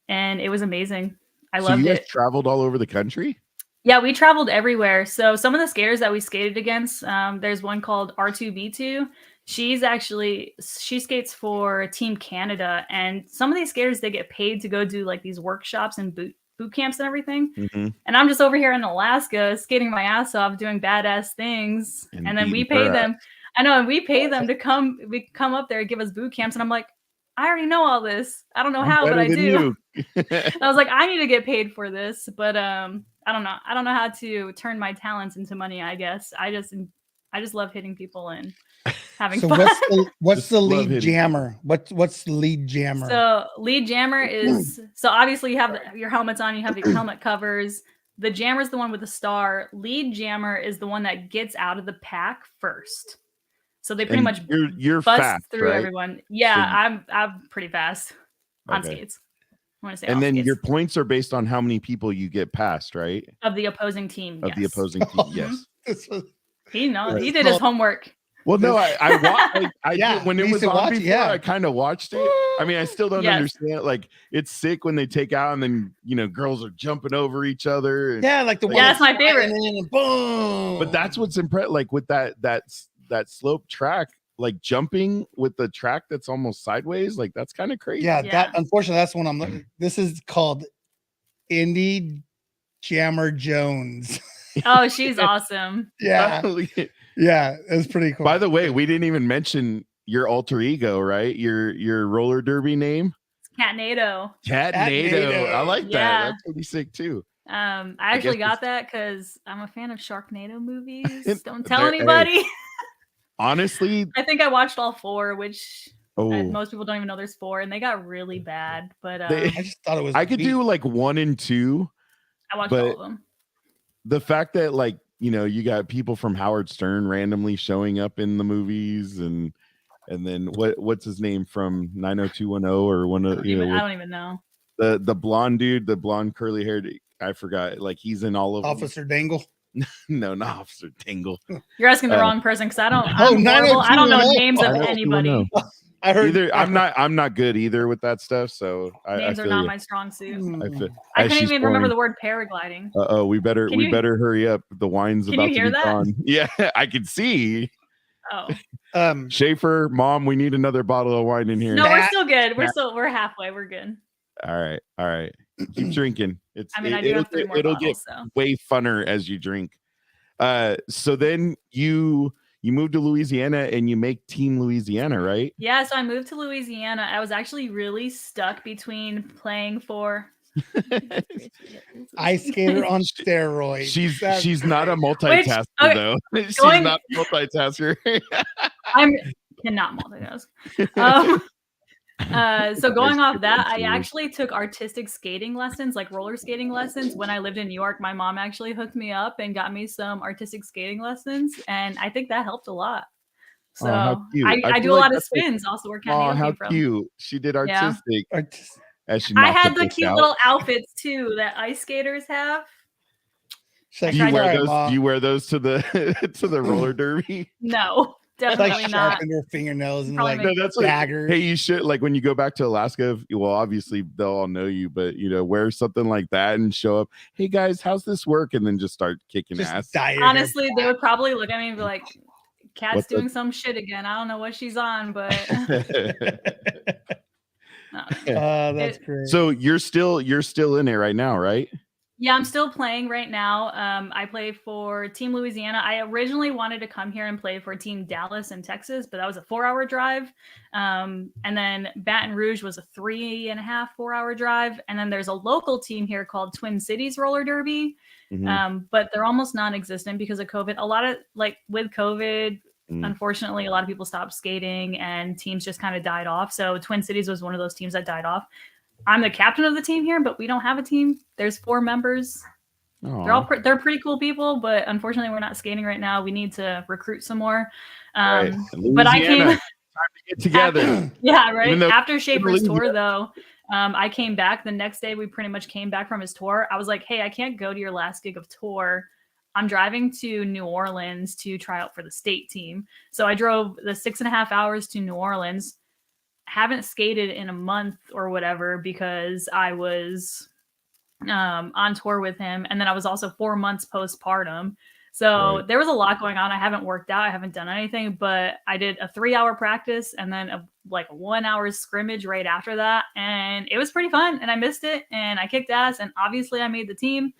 it was amazing. I loved it. So you guys traveled all over the country? Yeah, we traveled everywhere. So some of the skaters that we skated against, there's one called R2B2. She skates for Team Canada, and some of these skaters, they get paid to go do like these workshops and boot camps and everything. Mm-hmm. And I'm just over here in Alaska skating my ass off, doing badass things. And then we pay them. I know, and we pay them to come up there and give us boot camps. And I'm like, I already know all this. I don't know how, but I do. And I was like, I need to get paid for this, but I don't know. I don't know how to turn my talents into money. I guess I just love hitting people and having fun. What's the lead jammer? What's the lead jammer? So lead jammer is obviously you have your helmets on, you have your helmet covers. The jammer is the one with the star. Lead jammer is the one that gets out of the pack first. So they pretty much you're bust fast, through right? everyone. Yeah, so I'm pretty fast on skates. I want to say and then skates. Your points are based on how many people you get past, right? Of the opposing team. Of the opposing team, yes. He knows. He did his homework. Well, no, I when it was on before, I kind of watched it. I mean, I still don't understand. Like, it's sick when they take out and then, girls are jumping over each other. And, like the one that's my favorite. And boom. But that's what's impressive. Like with that slope track, like jumping with the track that's almost sideways, like that's kind of crazy. Yeah, that unfortunately that's one I'm looking. This is called Indy Jammer Jones. Oh, she's awesome. Yeah. Yeah, it's pretty cool. By the way, we didn't even mention your alter ego, right? Your roller derby name? Catnado. Catnado. I like that. Yeah. That's pretty sick too. I actually got that because I'm a fan of Sharknado movies. Don't tell anybody. Honestly, I think I watched all 4, which most people don't even know there's 4, and they got really bad. But I just thought it was. I could do like 1 and 2. I watched all of them. The fact that you got people from Howard Stern randomly showing up in the movies, and then what's his name from 90210 or one of I don't even know the blonde dude, the blonde curly haired. I forgot. Like he's in all of Officer Dangle. No, not Officer Dangle. You're asking the wrong person because I don't know names of anybody. I heard either. I'm not good either with that stuff. So names are not my strong suit. I couldn't even remember the word paragliding. We better hurry up. The wine's about to be gone. Yeah, I can see. Oh. Schaefer, Mom, we need another bottle of wine in here. No, we're still good. We're halfway. We're good. All right. Keep drinking. It'll get way funner as you drink. So then you moved to Louisiana and you make Team Louisiana, right? Yeah, so I moved to Louisiana. I was actually really stuck between playing for ice skater on steroids. She's not a multitasker though. She's not a multitasker. I cannot multitask. So going off that, I eventually. actually took artistic skating lessons, like roller skating lessons. When I lived in New York, my mom actually hooked me up and got me some artistic skating lessons, and I think that helped a lot. So Oh, how cute. I feel do a like lot of that's like, spins, also where oh, Cameo how came from. cute. She did Yeah. artistic as she I knocked had the the book cute out. little outfits too that ice skaters have. She's like, Do you wear "All right, those? Ma." Do you wear those to the to the roller derby? No, It's like definitely not. sharpen her fingernails and Probably like No, that's like, daggers. hey, you should, like, when you go back to Alaska, well, obviously they'll all know you, but wear something like that and show up. Hey guys, how's this work? And then just start kicking Just ass. dye your hair Honestly, they would probably look at me and be like, Kat's What the- doing some shit again. I don't know what she's on, but that's great. So you're still in it right now, right? yeah, I'm still playing right now. I play for Team Louisiana. I originally wanted to come here and play for Team Dallas in Texas, but that was a 4-hour drive. And then Baton Rouge was a 3.5, 4-hour drive. And then there's a local team here called Twin Cities Roller Derby. But they're almost non-existent because of COVID. A lot of, like, with COVID, unfortunately, a lot of people stopped skating and teams just kind of died off. So Twin Cities was one of those teams that died off. I'm the captain of the team here, but we don't have a team. There's 4 members. Aww. They're pretty cool people, but unfortunately, we're not skating right now. We need to recruit some more. Right. But I came time to get together. yeah, right. Even though- After Schaefer's tour, though, I came back the next day. We pretty much came back from his tour. I was like, hey, I can't go to your last gig of tour. I'm driving to New Orleans to try out for the state team. So I drove the 6.5 hours to New Orleans. Haven't skated in a month or whatever because I was on tour with him. And then I was also 4 months postpartum. So there was a lot going on. I haven't worked out. I haven't done anything, but I did a 3-hour practice and then a 1-hour scrimmage right after that. And it was pretty fun and I missed it and I kicked ass. And obviously I made the team.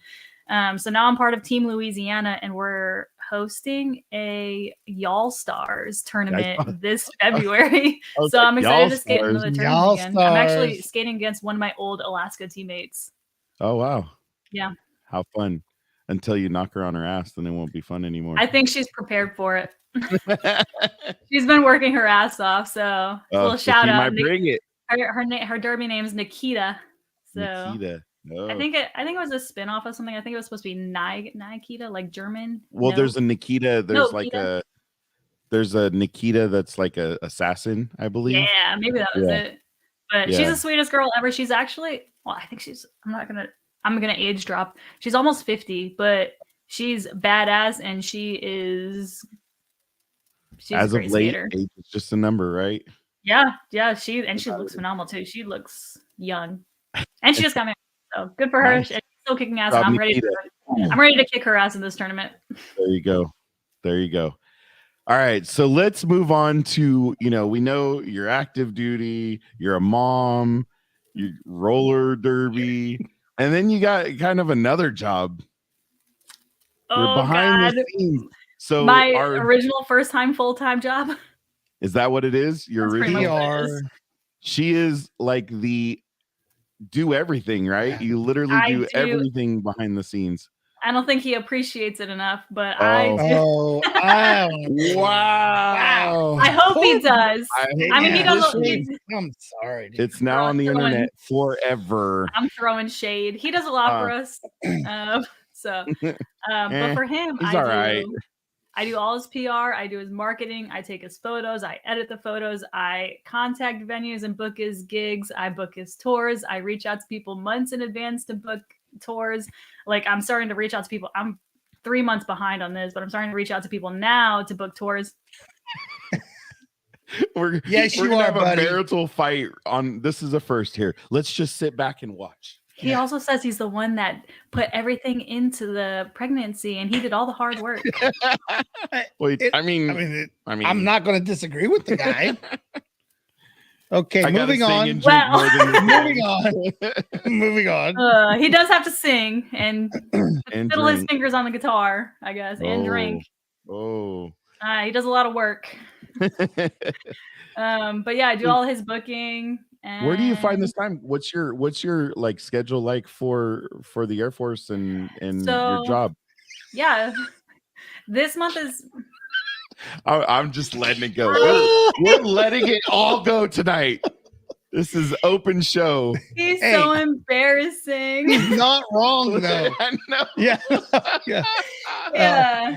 So now I'm part of Team Louisiana and we're hosting a Y'all Stars tournament this February. So I'm excited to skate another tournament again. I'm actually skating against one of my old Alaska teammates. Oh, wow. Yeah. How fun. Until you knock her on her ass, then it won't be fun anymore. I think she's prepared for it. She's been working her ass off. So a little shout out. Bring it. Her derby name is Nikita. So Nikita. Oh. I think it was a spinoff of something. I think it was supposed to be Nikita, like German. Well, there's a Nikita. There's Nikita. there's a Nikita that's like a assassin, I believe. Yeah, maybe that was it. But she's the sweetest girl ever. She's actually, I think I'm gonna age drop. She's almost 50, but she's badass and she's as a great of late, skater. age is just a number, right? Yeah. She looks phenomenal too. She looks young, and she just got married. So good for her. Nice. She's still kicking ass. And I'm ready to kick her ass in this tournament. There you go. All right, so let's move on to, we know you're active duty, you're a mom, you roller derby, and then you got kind of another job. You're behind the scenes. So my original first time full-time job. Is that what it is? Your original? She is like the do everything, right? You literally do everything behind the scenes. I don't think he appreciates it enough, but wow. I hope he does. He doesn't. I'm sorry. Dude. It's now on the internet forever. I'm throwing shade. He does a lot for us. But for him, he's all right. I do all his PR. I do his marketing. I take his photos. I edit the photos. I contact venues and book his gigs. I book his tours. I reach out to people months in advance to book tours. Like, I'm starting to reach out to people. I'm 3 months behind on this, but I'm starting to reach out to people now to book tours. We're gonna have a marital fight on. This is a first here. Let's just sit back and watch. He also says he's the one that put everything into the pregnancy, and he did all the hard work. I'm not going to disagree with the guy. Okay, moving on. Moving on. He does have to sing and fiddle his fingers on the guitar, I guess, and drink. He does a lot of work. But yeah, I do all his booking. And where do you find this time? What's your like schedule like for the Air Force and your job? Yeah, this month is. I'm just letting it go. We're letting it all go tonight. This is open show. He's so embarrassing. He's not wrong though. I know. Yeah. Yeah. Yeah.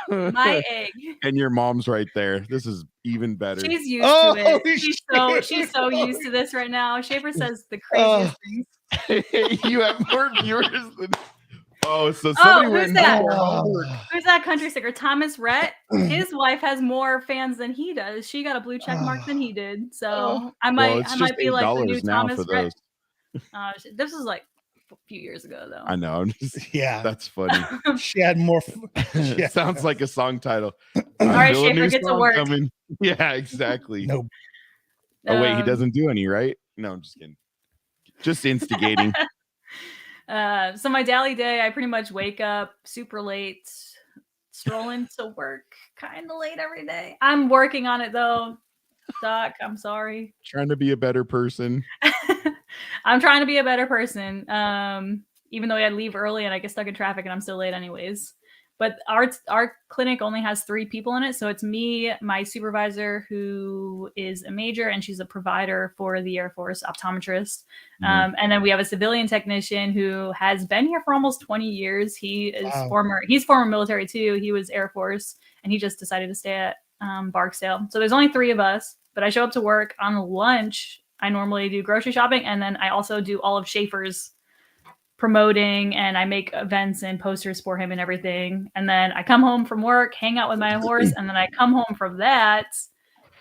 My egg. And your mom's right there. This is even better. She's used to it. shit. She's so used to this right now. Schaefer says the craziest things. You have more viewers than. Oh, so somebody went. Who's that? Who's that country singer? Thomas Rhett. His wife has more fans than he does. She got a blue check mark than he did. So I might be like the new Thomas Rhett. This was like a few years ago, though. I know. Yeah, that's funny. She had more. Sounds like a song title. All right, Schaefer, get to work. Coming. Yeah, exactly. No. Oh wait, he doesn't do any, right? No, I'm just kidding. Just instigating. So my daily day, I pretty much wake up super late, stroll into work kind of late every day. I'm working on it though, Doc. I'm sorry. Trying to be a better person. I'm trying to be a better person. Even though I had to leave early and I get stuck in traffic and I'm still late anyways. But our clinic only has 3 people in it. So it's me, my supervisor, who is a major, and she's a provider for the Air Force, optometrist. And then we have a civilian technician who has been here for almost 20 years. He is he's former military too. He was Air Force, and he just decided to stay at Barksdale. So there's only 3 of us, but I show up to work on lunch. I normally do grocery shopping, and then I also do all of Schaefer's promoting, and I make events and posters for him and everything. And then I come home from work, hang out with my horse, and then I come home from that.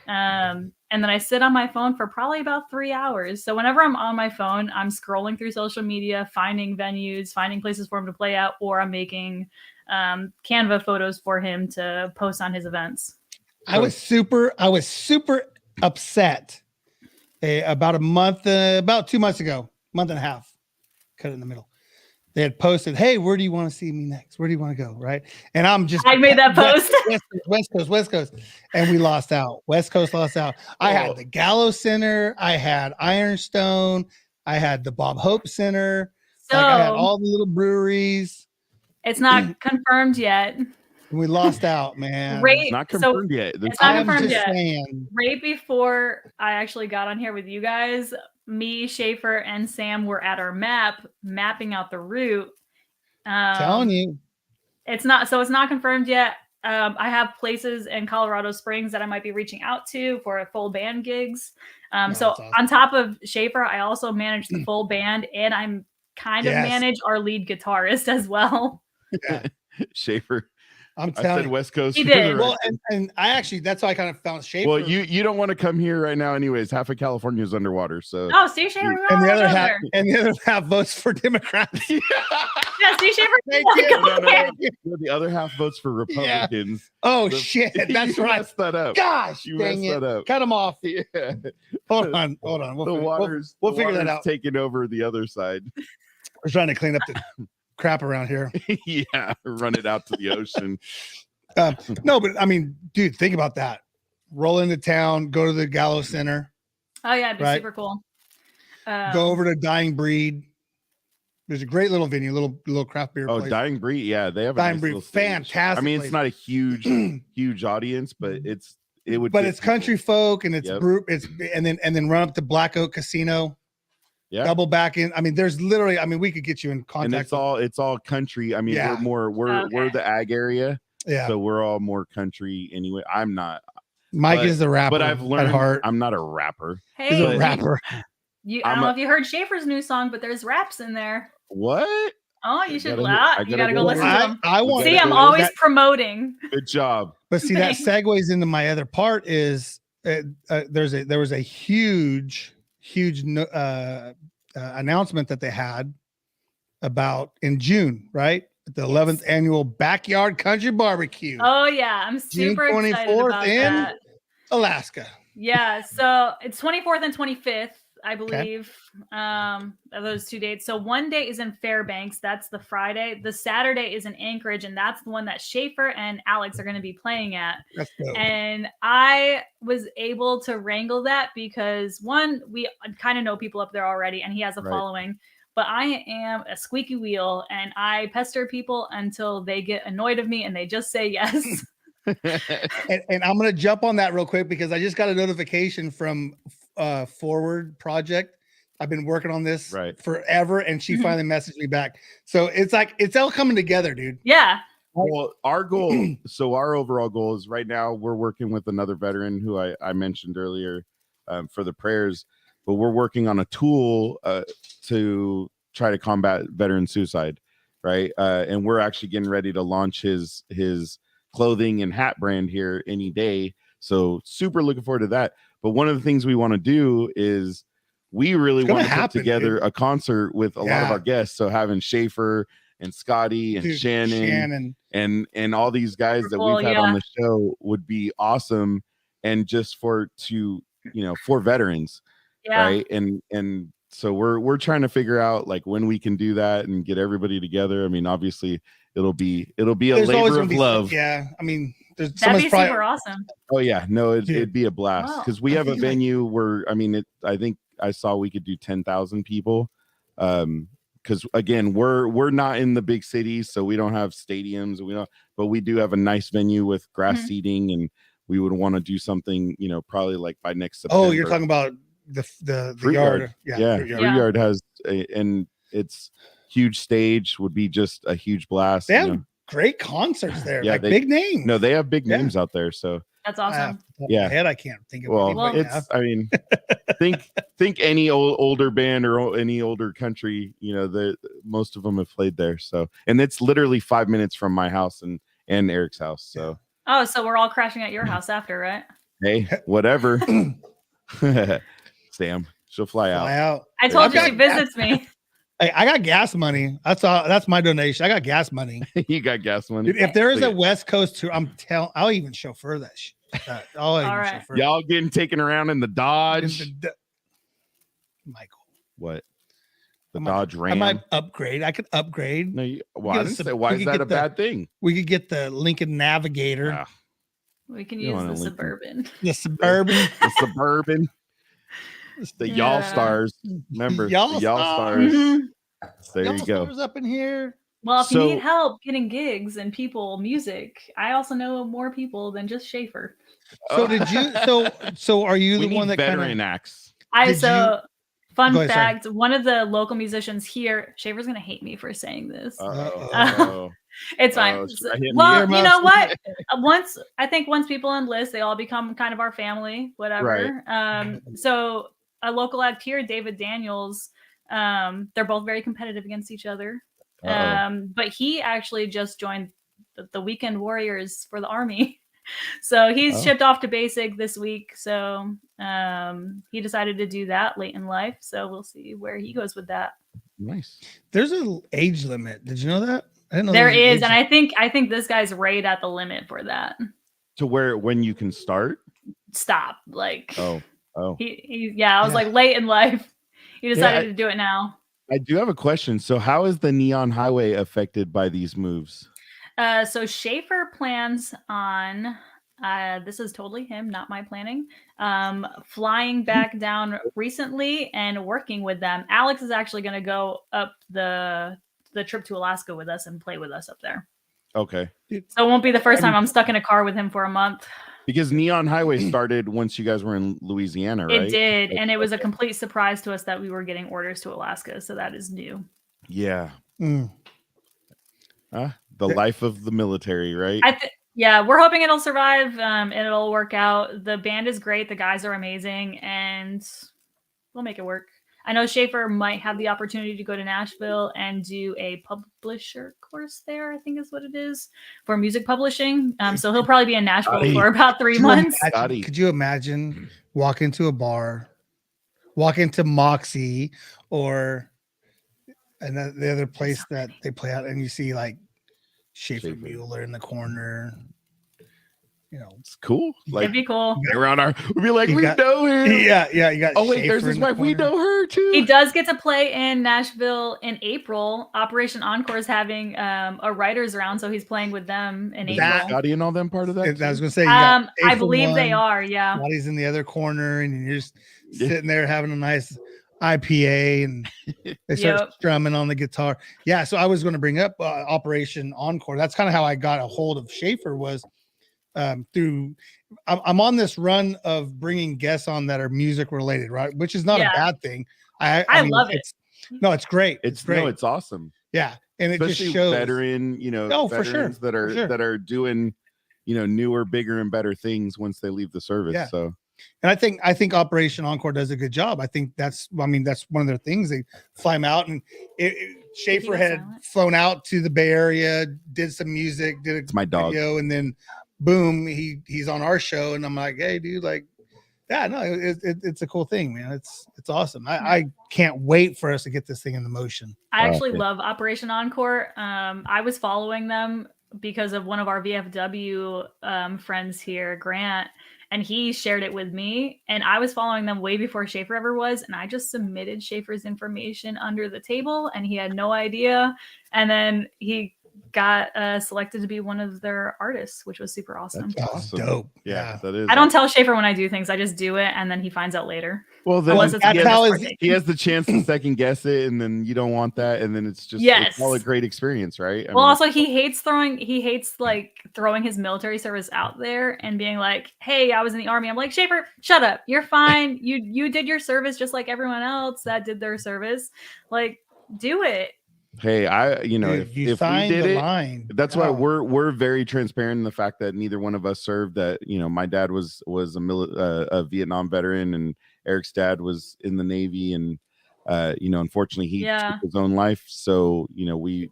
And then I sit on my phone for probably about 3 hours. So whenever I'm on my phone, I'm scrolling through social media, finding venues, finding places for him to play at, or I'm making Canva photos for him to post on his events. I was super upset about about 2 months ago, month and a half. Cut it in the middle. They had posted, "Hey, where do you want to see me next? Where do you want to go?" Right, and I made that post. West Coast, and we lost out. West Coast lost out. I had the Gallows Center, I had Ironstone, I had the Bob Hope Center. So I had all the little breweries. It's not confirmed yet. We lost out, man. It's not confirmed yet. It's not confirmed yet. Saying. Right before I actually got on here with you guys, me, Schaefer, and Sam were at our mapping out the route. Telling you. It's not confirmed yet. I have places in Colorado Springs that I might be reaching out to for full band gigs. So awesome. On top of Schaefer, I also manage the full band, and I'm kind of manage our lead guitarist as well. Yeah. Schaefer. I said West Coast. He did. Well, and I actually, that's how I kind of found Schaefer. Well, you don't want to come here right now, anyways. Half of California is underwater, so. Oh, see, Schaefer. And the other half votes for Democrats. Yeah, see, Schaefer. No. The other half votes for Republicans. Yeah. Oh shit, that's right. Messed that up. Gosh, you dang messed it. That up. Cut them off. Yeah. Hold on. We'll figure that out. Taking over the other side. We're trying to clean up the crap around here. Yeah, run it out to the ocean. No, but I mean, dude, think about that. Roll into town, go to the Gallows Center. Oh yeah, it'd be super cool. Go over to Dying Breed. There's a great little venue, little craft beer place. Dying Breed, yeah, they have a Dying nice Breed, fantastic. I mean, it's not a huge audience, but it's country folk, and it's group. It's and then run up to Black Oak Casino. Yeah, double back in. I mean, there's literally. I mean, we could get you in contact. And it's all country. I mean, we're the ag area. Yeah. So we're all more country anyway. I'm not. Mike is the rapper. But I've learned at heart. I'm not a rapper. Hey, he's a rapper. I don't know if you heard Schaefer's new song, but there's raps in there. What? Oh, you should. You gotta go listen to them. I'm always promoting. Good job. But see, that segues into my other part is there was a huge announcement that they had about in June, right? The 11th annual Backyard Country Barbecue. Oh yeah, I'm super June 24th excited about in that. Alaska. Yeah, so it's 24th and 25th, I believe. Those 2 dates. So one day is in Fairbanks. That's the Friday. The Saturday is in Anchorage, and that's the one that Schaefer and Alex are going to be playing at. That's dope. And I was able to wrangle that because one, we kind of know people up there already, and he has a following. But I am a squeaky wheel, and I pester people until they get annoyed of me and they just say yes. and I'm going to jump on that real quick because I just got a notification from forward project. I've been working on this forever, and she Mhm. finally messaged me back. So it's like it's all coming together, dude. Yeah. Well, our goal, so our overall goal is right now we're working with another veteran who I mentioned earlier for the prayers, but we're working on a tool to try to combat veteran suicide, right? And we're actually getting ready to launch his clothing and hat brand here any day. So super looking forward to that. But one of the things we want to do is we really want to put together a concert with a lot of our guests. So having Schaefer and Scotty and Shannon and all these guys that we've had on the show would be awesome. And just for veterans, right? And so we're trying to figure out like when we can do that and get everybody together. I mean, obviously it'll be a labor of love. Yeah, I mean, that'd be super awesome. Oh yeah, no, it'd be a blast because we have a venue where I think I saw we could do 10,000 people. Because again, we're not in the big cities, so we don't have stadiums. But we do have a nice venue with grass seating, and we would want to do something, probably like by next September. Oh, you're talking about the yard. Yeah. Fruit Yard has and it's huge stage, would be just a huge blast. They have great concerts there. Yeah, big names. No, they have big names out there. So that's awesome. Head, I can't think of any. I mean, think any older band or any older country, most of them have played there. So, and it's literally 5 minutes from my house and Eric's house. So, so we're all crashing at your house after, right? Hey, whatever. Sam, she'll fly out. I told you she visits me. Hey, I got gas money. That's all. That's my donation. I got gas money. You got gas money. Dude, if there is a West Coast tour, I'll even chauffeur that shit. Y'all getting taken around in the Dodge. Michael. What? The Dodge Ram. I might upgrade. I could upgrade. No, I didn't say why is that a bad thing? We could get the Lincoln Navigator. We can use the Suburban. The Suburban. The Suburban. The Y'all Stars. Remember Y'all Stars. Mm-hmm. There you go. Stars up in here. Well, if you need help getting gigs and music, I also know more people than just Schaefer. So did you? So are you the one that veteran acts? Fun fact: one of the local musicians here, Schaefer's gonna hate me for saying this. It's fine. Well, you know what? Once people enlist, they all become kind of our family, whatever. Right. So a local act here, David Daniels, they're both very competitive against each other. But he actually just joined the Weekend Warriors for the Army. So he's shipped off to basic this week. So he decided to do that late in life. So we'll see where he goes with that. Nice. There's an age limit. Did you know that? I didn't know there is, and I think this guy's right at the limit for that. To when you can start? Stop. Like I was like late in life. He decided to do it now. I do have a question. So how is the Neon Highway affected by these moves? So Schaefer plans on, this is totally him, not my planning, flying back down recently and working with them. Alex is actually going to go up the trip to Alaska with us and play with us up there. Okay. So it won't be the first time I'm stuck in a car with him for a month. Because Neon Highway started once you guys were in Louisiana, right? It did, and it was a complete surprise to us that we were getting orders to Alaska, so that is new. Yeah. The life of the military, right? We're hoping it'll survive. It'll work out. The band is great. The guys are amazing, and we'll make it work. I know Schaefer might have the opportunity to go to Nashville and do a publisher course there, I think is what it is, for music publishing. So he'll probably be in Nashville for about 3 months. Could you imagine walk into a bar, walk into Moxie or the other place that they play out, and you see like Schaefer Mueller in the corner? It's cool. Like, it'd be cool. We'd be like, we know her. Yeah. You got. Oh wait, there's his wife. We know her too. He does get to play in Nashville in April. Operation Encore is having a writers round, so he's playing with them in April. Scotty and all them part of that. I was gonna say, I believe they are. Yeah. While in the other corner, and you're just sitting there having a nice IPA, and they start strumming on the guitar. Yeah. So I was going to bring up Operation Encore. That's kind of how I got a hold of Schaefer was. Through I'm on this run of bringing guests on that are music related, right? Which is not a bad thing. I mean, love it. It's great. It's great. No, it's awesome. Yeah, and it Especially just shows veteran, veterans that are doing, newer, bigger, and better things once they leave the service. Yeah. So, and I think Operation Encore does a good job. I think that's one of their things. They fly them out, and Schaefer had flown out to the Bay Area, did some music, did my dog video, and then boom, he's on our show, and I'm like, hey, dude, like, yeah, no, it's a cool thing, man. It's awesome. I can't wait for us to get this thing into motion. I actually love Operation Encore. I was following them because of one of our VFW friends here, Grant, and he shared it with me. And I was following them way before Schaefer ever was. And I just submitted Schaefer's information under the table, and he had no idea. And then he got selected to be one of their artists, which was super awesome. That's awesome. Dope. Yeah, that is. I don't tell Schaefer when I do things. I just do it, and then he finds out later. Well, then he has the chance to second guess it, and then you don't want that, and then it's just it's all a great experience, right? Also he hates throwing his military service out there and being like, "Hey, I was in the Army." I'm like, Schaefer, shut up. You're fine. You did your service just like everyone else that did their service. Like, do it. Hey, if we did it, that's why we're very transparent in the fact that neither one of us served. That my dad was a Vietnam veteran, and Eric's dad was in the Navy, and unfortunately he took his own life. So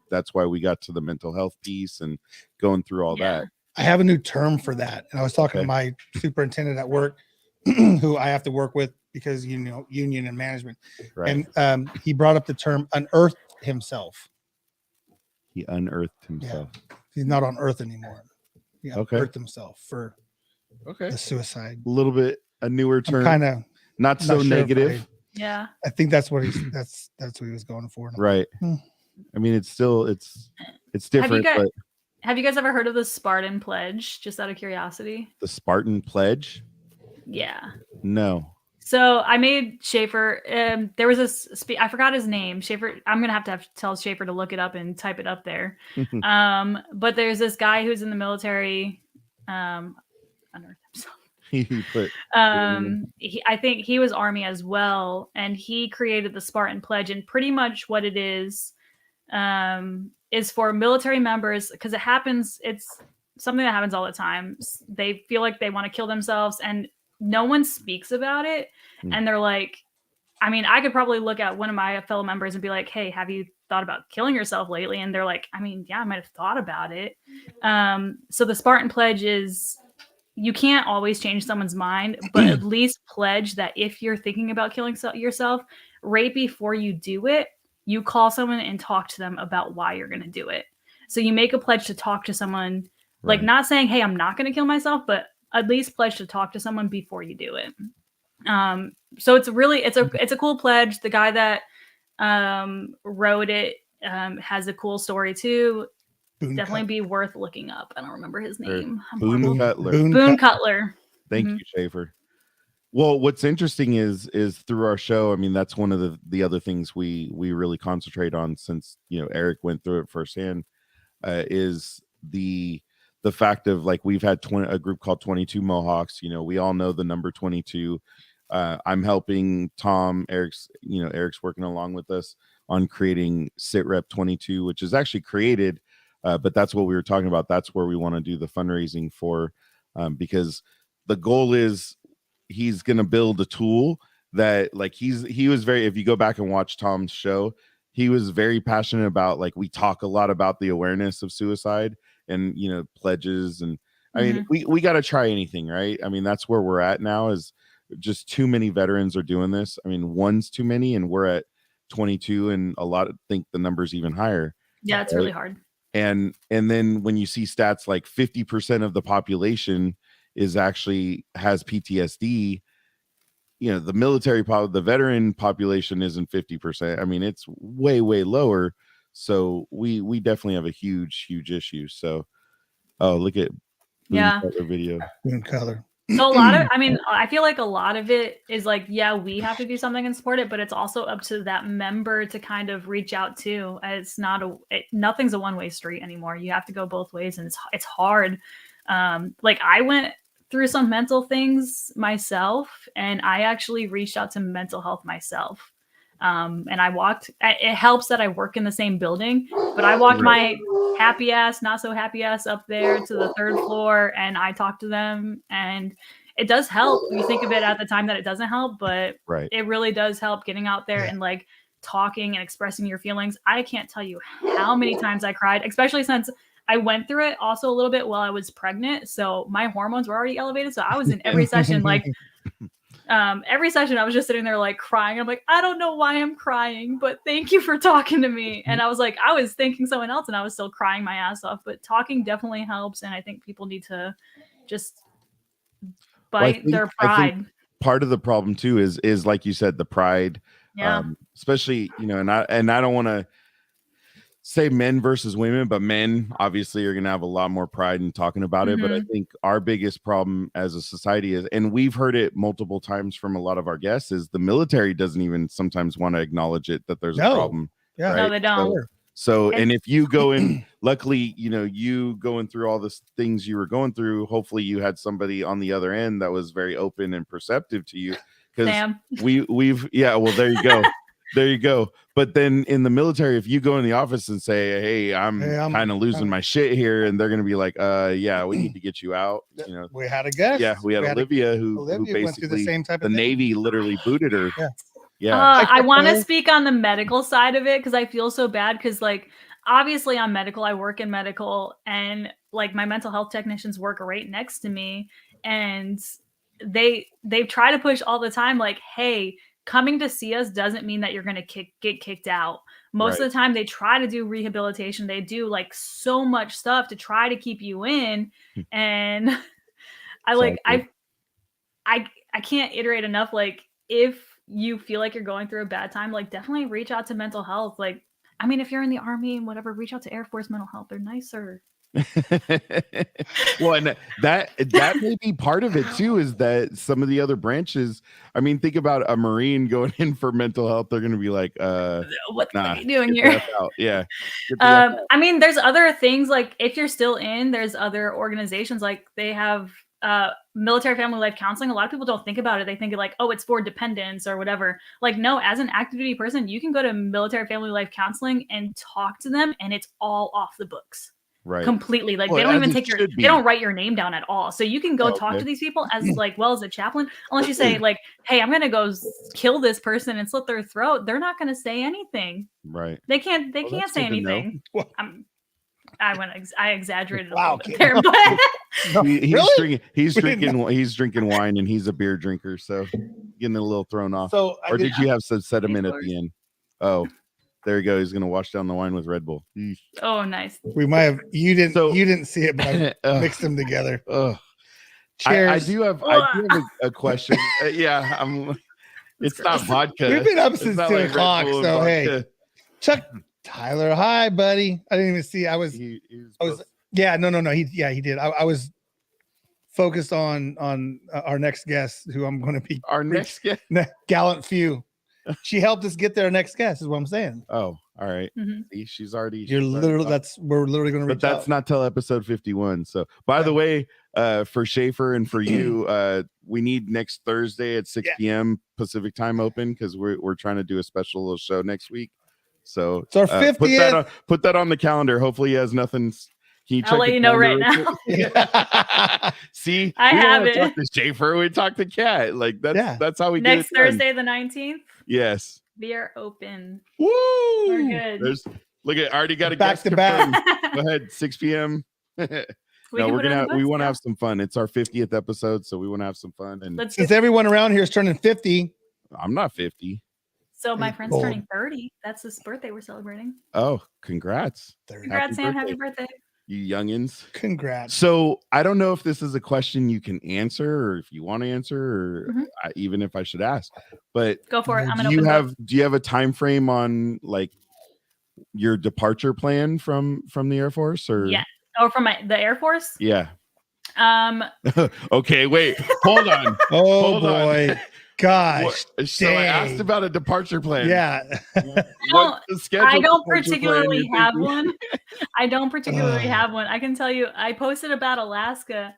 that's why we got to the mental health piece and going through all that. I have a new term for that, and I was talking to my superintendent at work, who I have to work with because union and management, right. And he brought up the term unearthed himself. He unearthed himself. Yeah. He's not on Earth anymore. He unearthed himself for the suicide. A little bit a newer term, kind of not so negative. I think that's what that's what he was going for. Right. I mean, it's still it's different. Have you guys ever heard of the Spartan Pledge? Just out of curiosity. The Spartan Pledge? Yeah. No. So I made Schaefer. There was I forgot his name. Schaefer. I'm gonna have to tell Schaefer to look it up and type it up there. But there's this guy who's in the military. Unearthed himself. I think he was Army as well, and he created the Spartan Pledge. And pretty much what it is for military members, because it's something that happens all the time. They feel like they want to kill themselves, and no one speaks about it. And they're like, I mean, I could probably look at one of my fellow members and be like, hey, have you thought about killing yourself lately? And they're like, I mean, yeah, I might have thought about it. So the Spartan Pledge is, you can't always change someone's mind, but at least pledge that if you're thinking about killing yourself, right before you do it, you call someone and talk to them about why you're going to do it. So you make a pledge to talk to someone, like not saying, hey, I'm not going to kill myself, but at least pledge to talk to someone before you do it. So it's a cool pledge. The guy that wrote it has a cool story too. Definitely be worth looking up. I don't remember his name. Boone Cutler. Boone Cutler. Thank you, Schaefer. Well, what's interesting is through our show, I mean, that's one of the other things we really concentrate on, since Eric went through it firsthand, is the fact of, like, we've had a group called 22 Mohawks. We all know the number 22. I'm helping Tom. Eric's working along with us on creating Sit Rep 22, which is actually created, but that's what we were talking about. That's where we want to do the fundraising for, because the goal is he's going to build a tool that, like, he was very, if you go back and watch Tom's show, he was very passionate about, like, we talk a lot about the awareness of suicide and pledges, and I mean, we got to try anything, right? I mean, that's where we're at now, is just too many veterans are doing this. I mean, one's too many, and we're at 22, and a lot think the number's even higher. Yeah, it's really hard. And then when you see stats like 50% of the population has PTSD, the veteran population isn't 50%. I mean, it's way lower. So we definitely have a huge issue. So, look at Boone Cutler video. Boone Cutler. So a lot of, I mean, I feel like a lot of it is like, yeah, we have to do something and support it, but it's also up to that member to kind of reach out to. It's not nothing's a one-way street anymore. You have to go both ways, and it's hard. Like, I went through some mental things myself, and I actually reached out to mental health myself. And I walked, it helps that I work in the same building, but I walked my happy ass, not so happy ass up there to the 3rd floor, and I talked to them, and it does help. You think of it at the time that it doesn't help, but it really does help getting out there and like talking and expressing your feelings. I can't tell you how many times I cried, especially since I went through it also a little bit while I was pregnant. So my hormones were already elevated. So I was in every session, like every session I was just sitting there like crying. I'm like, I don't know why I'm crying, but thank you for talking to me. And I was like, I was thinking someone else and I was still crying my ass off, but talking definitely helps. And I think people need to just bite their pride. Part of the problem too is like you said, the pride. Yeah. Especially, you know, and I don't want to say men versus women, but men obviously are going to have a lot more pride in talking about it. But I think our biggest problem as a society is, and we've heard it multiple times from a lot of our guests, is the military doesn't even sometimes want to acknowledge it, that there's a problem. Yeah. Right? No, they don't. So, and if you go in, luckily, you know, you going through all the things you were going through, hopefully you had somebody on the other end that was very open and perceptive to you. Because we've well, there you go. There you go. But then in the military, if you go in the office and say, hey, I'm kind of losing my shit here, and they're going to be like, yeah, we need to get you out. You know, we had a guest. Yeah, we had Olivia who basically went through the same type of thing. Navy literally booted her. I want to speak on the medical side of it because I feel so bad because, like, obviously I'm medical. I work in medical, and like my mental health technicians work right next to me, and they try to push all the time, like, hey, coming to see us doesn't mean that you're going to get kicked out. Most of the time they try to do rehabilitation. They do like so much stuff to try to keep you in. And I can't iterate enough. Like, if you feel like you're going through a bad time, like definitely reach out to mental health. Like, I mean, if you're in the Army and whatever, reach out to Air Force mental health. They're nicer. Well, and that may be part of it too, is that some of the other branches, I mean, think about a Marine going in for mental health. They're going to be like, what are you doing here? Yeah. I mean, there's other things, like if you're still in, there's other organizations, like they have military family life counseling. A lot of people don't think about it. They think like, oh, it's for dependents or whatever. Like, no, as an active duty person, you can go to military family life counseling and talk to them, and it's all off the books. Right. Completely. Like, they don't even take they don't write your name down at all. So you can go talk to these people as like well as a chaplain, unless you say like, hey, I'm going to go kill this person and slit their throat. They're not going to say anything. Right. They can't say anything. I exaggerated a little bit there, but he's drinking wine, and he's a beer drinker. So getting a little thrown off. So or did you have some sediment at the end? Oh, there you go. He's gonna wash down the wine with Red Bull. Oh, nice. We might have. You didn't see it, but I mixed them together. Cheers. I do have a question. It's not vodka. We've been up since 2 o'clock. So hey, Chuck Tyler, hi, buddy. I didn't even see. He did. I was focused on our next guest, who I'm going to be. Our next guest, Gallant Few. She helped us get there. Our next guest is what I'm saying. Oh, all right. She's already. We're literally going to. But that's not till episode 51. So, by the way, for Schaefer and for you, we need next Thursday at 6 p.m. Pacific time open, because we're trying to do a special little show next week. So it's our 50th. Put that on the calendar. Hopefully, he has nothing. I'll let you know right now. See, I have it. Talk to Schaefer. We talk to Kat. Like that's how we get it next Thursday, the 19th. Yes. We are open. Woo! We're good. Look at already got a back guest to back. Go ahead, 6 p.m. We want to have some fun. It's our 50th episode, so we want to have some fun. And since everyone around here is turning 50, I'm not 50. So my friend's turning 30. That's his birthday we're celebrating. Oh, congrats! Congrats, Sam! Happy birthday. You youngins. Congrats. So I don't know if this is a question you can answer, or if you want to answer, or even if I should ask. But go for it. Do you have a time frame on like your departure plan from the Air Force, or from the Air Force? Yeah. Okay, wait. Hold on. Hold boy. On. Gosh. So I asked about a departure plan. Yeah. I don't particularly have one. I don't particularly have one. I can tell you, I posted about Alaska,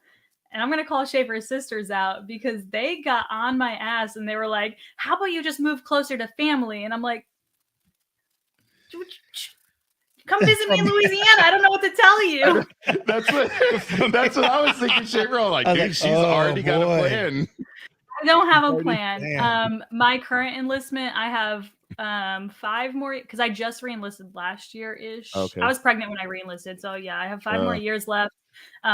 and I'm gonna call Schaefer's sisters out because they got on my ass and they were like, "How about you just move closer to family?" And I'm like, "Come visit me in Louisiana. I don't know what to tell you." That's what I was thinking, Schaefer. I'm like, dude, she's already got a plan. I don't have a plan. My current enlistment, I have 5 more because I just re-enlisted last year-ish. Okay. I was pregnant when I re-enlisted, so yeah, I have 5 more years left,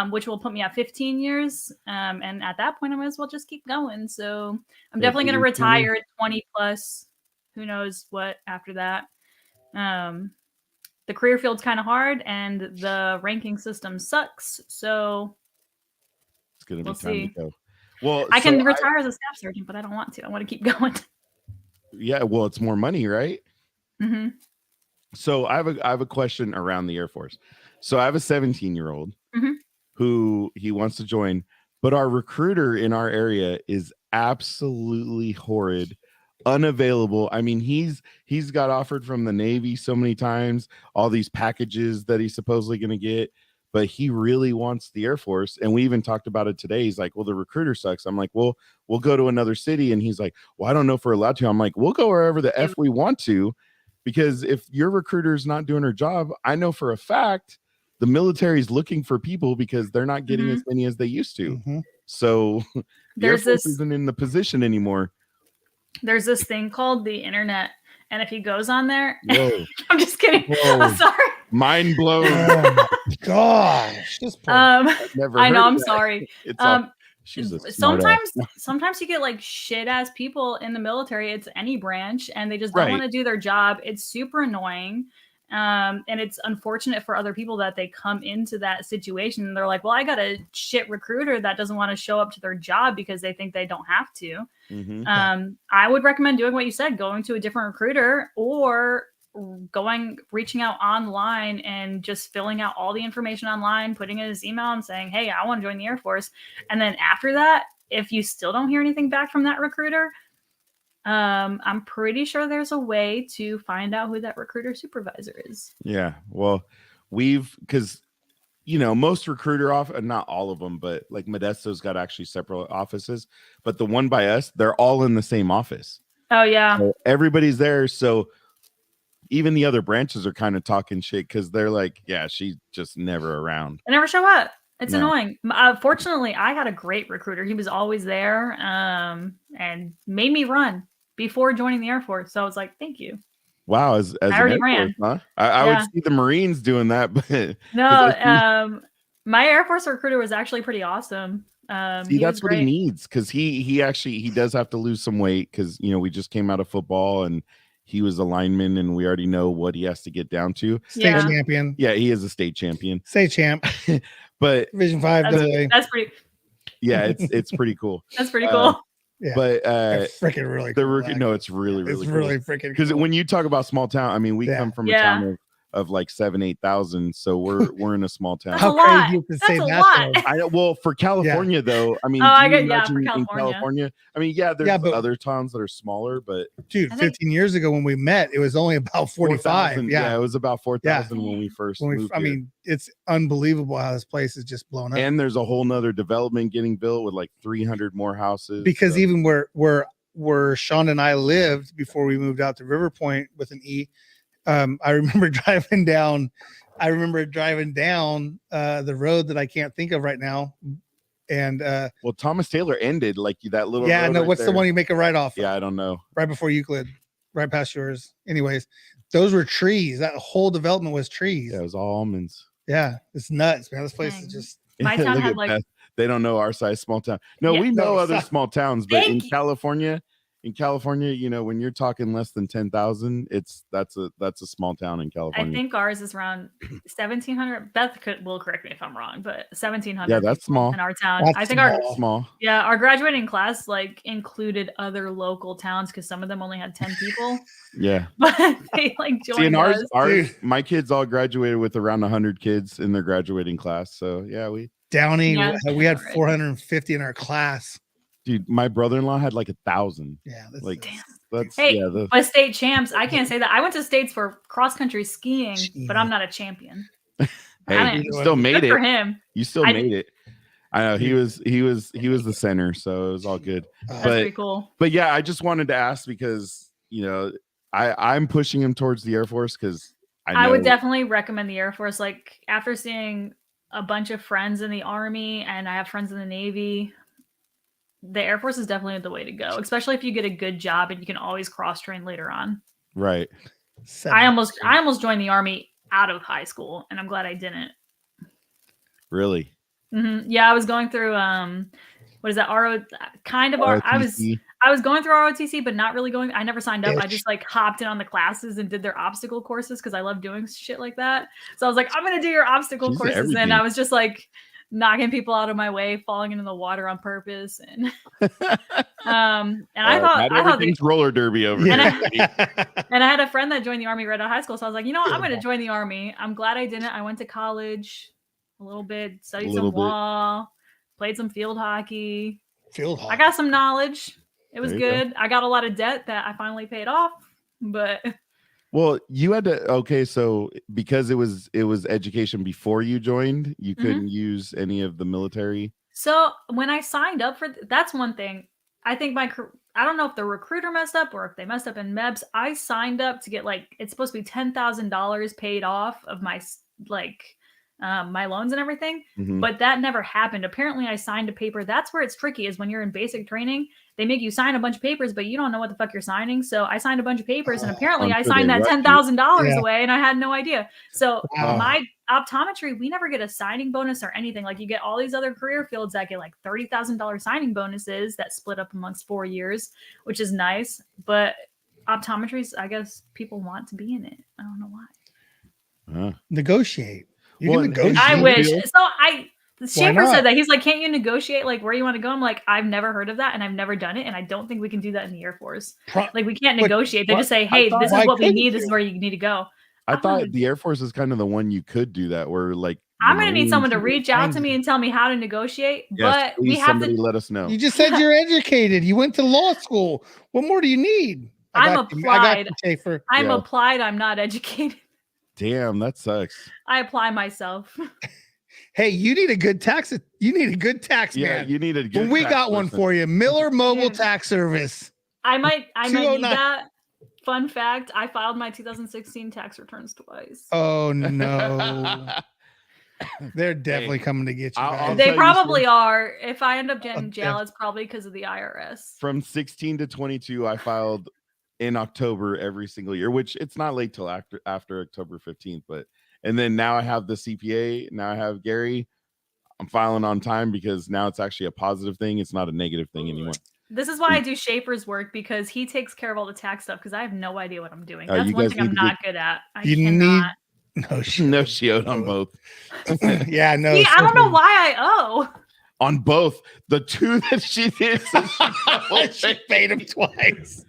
which will put me at 15 years. And at that point, I might as well just keep going. So I'm definitely going to retire at 20 plus. Who knows what after that? The career field's kind of hard, and the ranking system sucks. So it's going to be time to go. Well, I can retire as a staff sergeant, but I don't want to. I want to keep going. Yeah, well, it's more money, right? Mm-hmm. So I have a question around the Air Force. So I have a 17-year-old who he wants to join, but our recruiter in our area is absolutely horrid, unavailable. I mean, he's got offered from the Navy so many times, all these packages that he's supposedly going to get, but he really wants the Air Force. And we even talked about it today. He's like, well, the recruiter sucks. I'm like, well, we'll go to another city. And he's like, well, I don't know if we're allowed to. I'm like, we'll go wherever the F we want to, because if your recruiter's not doing her job, I know for a fact the military is looking for people because they're not getting as many as they used to. So the Air Force isn't in the position anymore. There's this thing called the internet. And if he goes on there, I'm just kidding. I'm sorry. Mind blown. Oh my gosh. I know. I'm sorry. She's a sometimes you get like shit ass people in the military. It's any branch, and they just don't want to do their job. It's super annoying. And it's unfortunate for other people that they come into that situation and they're like, well, I got a shit recruiter that doesn't want to show up to their job because they think they don't have to. I would recommend doing what you said, going to a different recruiter or reaching out online and just filling out all the information online, putting it in his email and saying, hey, I want to join the Air Force. And then after that, if you still don't hear anything back from that recruiter, I'm pretty sure there's a way to find out who that recruiter supervisor is. Yeah. Well, because most recruiter not all of them, but like Modesto's got actually separate offices, but the one by us, they're all in the same office. Oh yeah. So everybody's there. So even the other branches are kind of talking shit because they're like, yeah, she's just never around. They never show up. It's annoying. Fortunately, I had a great recruiter. He was always there and made me run before joining the Air Force. So I was like, thank you. Wow. As I already ran. Force, huh? I would see the Marines doing that. But no, my Air Force recruiter was actually pretty awesome. That's what he needs, because he does have to lose some weight because, we just came out of football and he was a lineman and we already know what he has to get down to. State champion. Yeah, he is a state champion. State champ. But Division 5. That's pretty. Yeah, it's pretty cool. That's pretty cool. Yeah, but freaking really cool. No, it's really it's cool. really freaking because cool. When you talk about small town, I mean, we come from a town of like 7,000-8,000, so we're in a small town. How crazy you could say that? I know. Well, for California though, I mean, for California. In California, I mean, there's other towns that are smaller, but dude, 15 years ago when we met, it was only about 45. Yeah, it was about 4,000 when we first moved. I mean, it's unbelievable how this place is just blown up. And there's a whole nother development getting built with like 300 more houses. Because even where Sean and I lived before we moved out to River Point with an E. I remember driving down the road that I can't think of right now. And well, Thomas Taylor ended like that little road no, what's the one you make a right off? Yeah, I don't know. Right before Euclid, right past yours. Anyways, those were trees. That whole development was trees. Yeah, it was all almonds. Yeah, it's nuts, man. This place is just my town had like they don't know our size small town. No, we know other small towns, but in California, when you're talking less than 10,000, that's a small town in California. I think ours is around 1,700. Beth will correct me if I'm wrong, but 1,700. Yeah, that's small in our town. That's I think small. Yeah, our graduating class like included other local towns because some of them only had 10 people. Yeah, but they like joined. See, in ours, my kids all graduated with around 100 kids in their graduating class. So yeah, Downey, we had 450 in our class. Dude, my brother-in-law had like 1,000. Yeah, that's but state champs. I can't say that. I went to states for cross-country skiing, but I'm not a champion. Hey, you still made it. For him, you still made it. I know he was the center, so it was all good. That's But pretty cool. but yeah, I just wanted to ask because I'm pushing him towards the Air Force because I would definitely recommend the Air Force. Like after seeing a bunch of friends in the Army and I have friends in the Navy, the Air Force is definitely the way to go, especially if you get a good job and you can always cross train later on. Right. I almost joined the Army out of high school, and I'm glad I didn't. Really? Mm-hmm. Yeah, I was going through what is that? ROTC. I was going through ROTC, but not really going. I never signed up. I just like hopped in on the classes and did their obstacle courses because I love doing shit like that. So I was like, I'm gonna do your obstacle courses, and I was just like knocking people out of my way, falling into the water on purpose, and I thought everything's roller derby over here. And I had a friend that joined the Army right out of high school, so I was like, you know what, I'm gonna join the Army. I'm glad I didn't. I went to college a little bit, studied some law, played some field hockey. I got some knowledge. It was good. I got a lot of debt that I finally paid off, but well, you had to so because it was education before you joined, you couldn't use any of the military. So when I signed up for that's one thing. I think I don't know if the recruiter messed up or if they messed up in MEBS. I signed up to get it's supposed to be $10,000 paid off of my my loans and everything, but that never happened. Apparently I signed a paper. That's where it's tricky, is when you're in basic training, they make you sign a bunch of papers, but you don't know what the fuck you're signing. So I signed a bunch of papers and apparently I signed that $10,000 away and I had no idea. So my optometry, we never get a signing bonus or anything. Like you get all these other career fields that get like $30,000 signing bonuses that split up amongst 4 years, which is nice. But optometry, I guess people want to be in it. I don't know why. Negotiate. You can negotiate. I wish. So Schaefer said that. He's like, can't you negotiate like where you want to go? I'm like, I've never heard of that and I've never done it. And I don't think we can do that in the Air Force. Like we can't negotiate. They just say, hey, this is what we need. This is where you need to go. I thought the Air Force is kind of the one you could do that where like I'm going to need someone to reach out to me and tell me how to negotiate. Yes, but we have to let us know. You just said you're educated. You went to law school. What more do you need? I'm applied. I'm applied. I'm not educated. Damn, that sucks. I apply myself. Hey, you need a good tax. You need a good tax man. Yeah, you need a good. Well, we got one for you, Mueller Mobile Tax Service. I might need that. Fun fact: I filed my 2016 tax returns twice. Oh no. They're definitely coming to get you. They probably are. If I end up getting in jail, it's probably because of the IRS. From 16 to 22, I filed in October every single year, which it's not late till after October 15th, but and then now I have the CPA. Now I have Gary. I'm filing on time because now it's actually a positive thing. It's not a negative thing anymore. This is why I do Schaefer's work, because he takes care of all the tax stuff, because I have no idea what I'm doing. That's one thing I'm not good at. I cannot. No shield on both. Yeah, no. See, I don't know why I owe. On both. The two that she did. She paid him twice.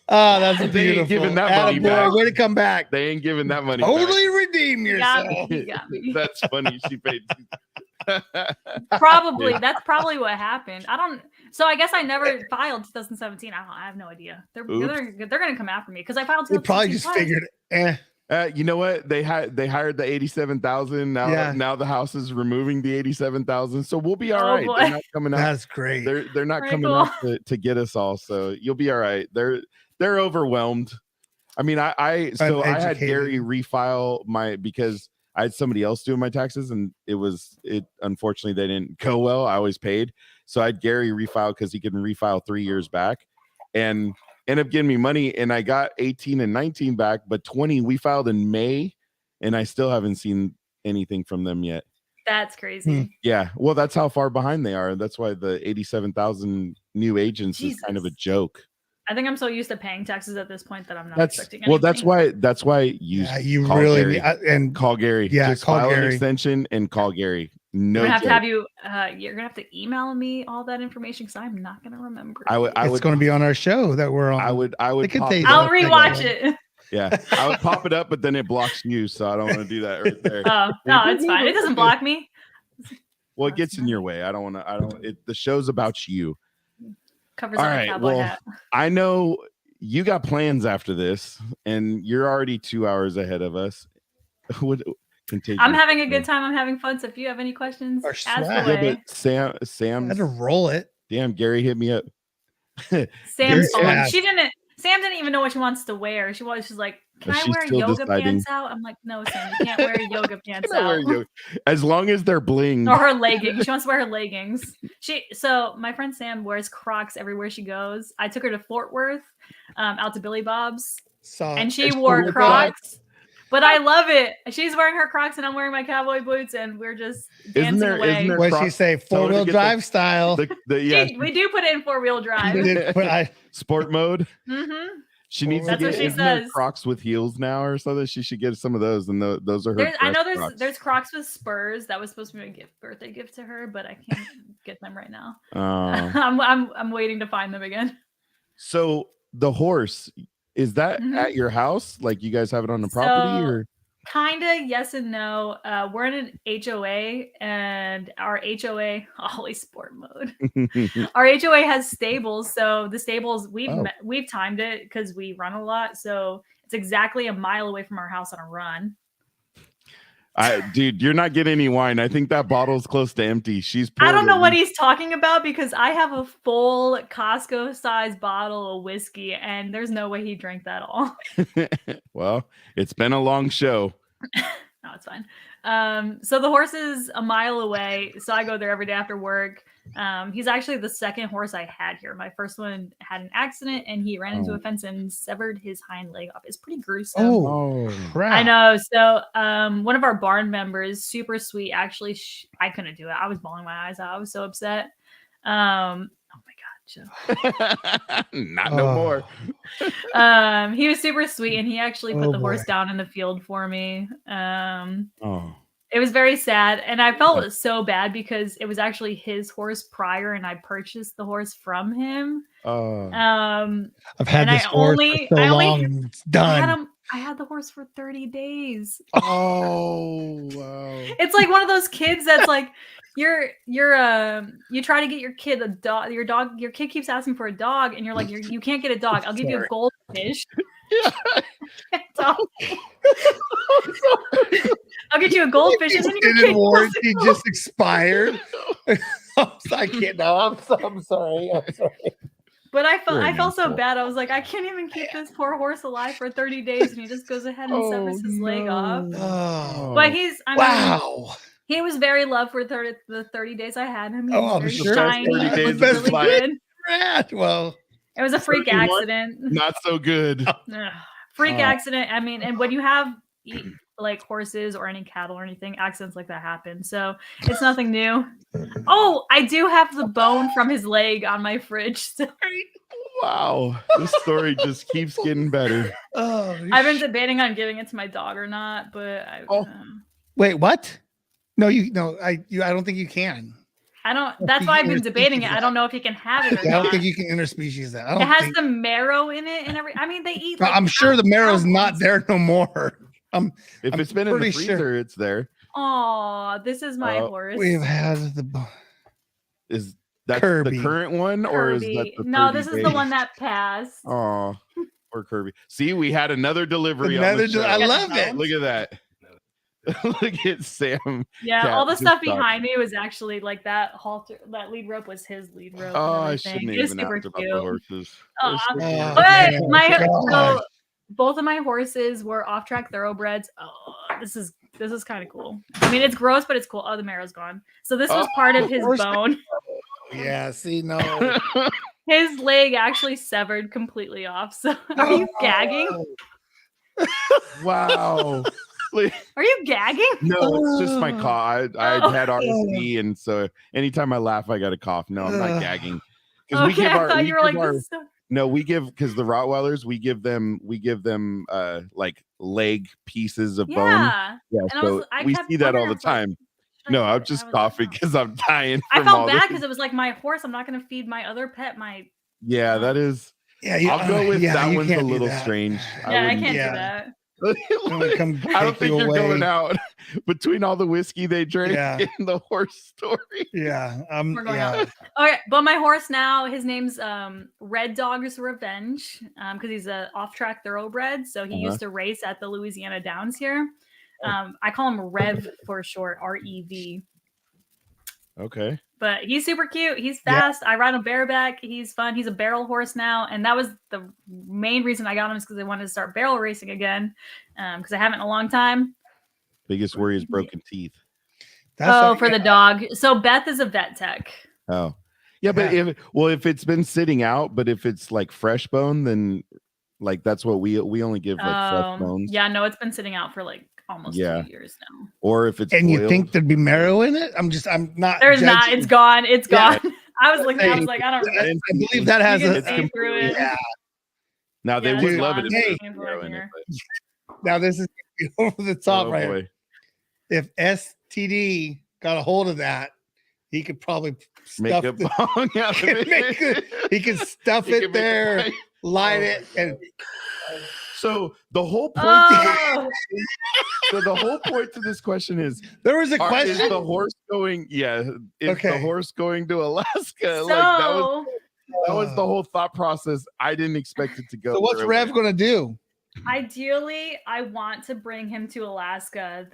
Oh, that's beautiful. They ain't giving that money back. Way to come back. They ain't giving that money totally back. Redeem yourself. You got me. That's funny. She paid. Probably. That's probably what happened. So I guess I never filed 2017. I have no idea. They're gonna come after me because I filed 2017. They probably just figured, you know what? They hired the 87,000. Now the House is removing the 87,000. So we'll be all right. Boy. They're not coming out. That's great. They're not coming out to get us all. So you'll be all right. They're overwhelmed. I mean, I had Gary refile because I had somebody else doing my taxes and it unfortunately they didn't go well. I always paid. So I had Gary refile because he can refile 3 years back and end up getting me money. And I got 18 and 19 back, but 20 we filed in May and I still haven't seen anything from them yet. That's crazy. Yeah. Well, that's how far behind they are. That's why the 87,000 new agents is kind of a joke. I think I'm so used to paying taxes at this point that I'm not expecting anything. Well, that's why you call really Gary. Call Gary. Yeah, just call file Gary. an extension and call Gary. No, I'm gonna have to have you. You're gonna have to email me all that information because I'm not gonna remember. It's going to be on our show that we're on. I would. I'll rewatch it. Yeah, I would pop it up, but then it blocks you, so I don't want to do that right there. Oh no, it's fine. It doesn't block me. Well, it gets in your way. I don't want to. The show's about you. Covers all right. Well, hat. I know you got plans after this, and you're already 2 hours ahead of us. contagious. I'm having a good time. I'm having fun. So if you have any questions, Or ask swag. Yeah, away. but Sam, I had to roll it. damn, Gary hit me up. Sam's phone. fast. Sam didn't even know what she wants to wear. She's like, can I She's wear still yoga deciding. pants out? I'm like, no, Sam, you can't wear yoga pants Can I wear out. yoga? As long as they're bling. Or her leggings. She wants to wear her leggings. So my friend Sam wears Crocs everywhere she goes. I took her to Fort Worth, out to Billy Bob's, and she wore Crocs. But I love it. She's wearing her Crocs and I'm wearing my cowboy boots, and we're just dancing away. Isn't there What she say? 4-wheel drive style. Yeah. We do put it in 4-wheel drive. Sport mode. Mm-hmm. She needs to That's get. what she Isn't there says. Crocs with heels now or something? She should get some of those, and those are her. I know Crocs. there's Crocs with spurs. That was supposed to be a birthday gift to her, but I can't get them right now. I'm waiting to find them again. So the horse, is that at your house? Like you guys have it on the property, or? Kinda, yes and no. We're in an HOA, and our HOA, holy sport mode. Our HOA has stables, so the stables we've timed it because we run a lot, so it's exactly a mile away from our house on a run. Dude, you're not getting any wine. I think that bottle's close to empty. I don't know what he's talking about because I have a full Costco-sized bottle of whiskey, and there's no way he drank that all. Well, it's been a long show. No, it's fine. So the horse is a mile away, so I go there every day after work. He's actually the second horse I had here. My first one had an accident, and he ran into a fence and severed his hind leg off. It's pretty gruesome. Oh, crap. I know. So one of our barn members, super sweet, actually, I couldn't do it. I was bawling my eyes out. I was so upset. Oh my God, Joe. Not no more. He was super sweet, and he actually put the horse down in the field for me. It was very sad, and I felt so bad because it was actually his horse prior, and I purchased the horse from him. I've had this horse for so long. It's done. I had the horse for 30 days. Oh, wow. It's like one of those kids that's like, you try to get your kid a dog. Your kid keeps asking for a dog, and you're like, you can't get a dog. I'll give you a goldfish. I'll get you a goldfish. And then your kid warranty just expired. I can't now. I'm sorry. But I felt so bad. I was like, I can't even keep this poor horse alive for 30 days, and he just goes ahead and severs his leg off. But he was very loved for the 30 days I had him. He was very shiny. 30 days really good. Well, it was a freak accident. Not so good. Freak accident. I mean, and when you have like horses or any cattle or anything, accidents like that happen. So it's nothing new. Oh, I do have the bone from his leg on my fridge. Wow. This story just keeps getting better. I've been debating on giving it to my dog or not, but wait, what? No, I don't think you can. I don't. That's why I've been debating it. I don't know if you can have it or not. I don't think you can interspecies that. It has the marrow in it and everything. I mean, they eat. Like, I'm sure the marrow's not there no more. If it's been in the freezer, it's there. Oh, this is my horse. We've had Is that Kirby. The current one, Kirby. or is that the No, this is the one that passed. Oh, or Kirby. See, we had another delivery. I loved it. Look at that. Look at Sam. Yeah, all the stuff behind me was actually like that halter. That lead rope was his lead rope. Oh, I shouldn't even asked about the horses. So both of my horses were off-track thoroughbreds. Oh, this is kind of cool. I mean, it's gross, but it's cool. Oh, the marrow's gone. So this was part of his bone. Yeah. See, no. His leg actually severed completely off. So are you gagging? Wow. Are you gagging? No, it's just my cough. I had RSV, and so anytime I laugh, I got a cough. No, I'm not gagging. Because we give because the Rottweilers, we give them like leg pieces of bone. Yeah, so we see that all the time. No, I'm just coughing because I'm dying. I felt bad because it was like my horse. I'm not going to feed my other pet. Yeah, that is. Yeah, I'll go with that one's a little strange. Yeah, I can't do that. I don't think you're going out between all the whiskey they drank and the horse story. Yeah, we're going out. Okay, but my horse now, his name's Red Dog's Revenge, because he's a off-track thoroughbred. So he used to race at the Louisiana Downs here. I call him Rev for short, REV. Okay. But he's super cute. He's fast. I ride him bareback. He's fun. He's a barrel horse now. And that was the main reason I got him, is because I wanted to start barrel racing again, because I haven't in a long time. Biggest worry is broken teeth. For the dog. So Beth is a vet tech. Oh. Yeah, but if it's been sitting out, but if it's like fresh bone, then like that's what we only give like fresh bones. Yeah, no, it's been sitting out for like almost 2 years now. Or if it's and boiled. You think there'd be marrow in it? I'm not. There's judging. Not. It's gone. It's gone. I was looking. I was like, I don't. I believe that has a. See through it. Yeah. Now they would love it. Hey, now this is over the top right. If STD got a hold of that, he could probably make a bong out of it. He could stuff it there, light it, and so the whole point. So the whole point to this question is: there was a question. Is the horse going? Yeah. Is the horse going to Alaska? So, like that was the whole thought process. I didn't expect it to go. So what's Rev going to do? Ideally, I want to bring him to Alaska.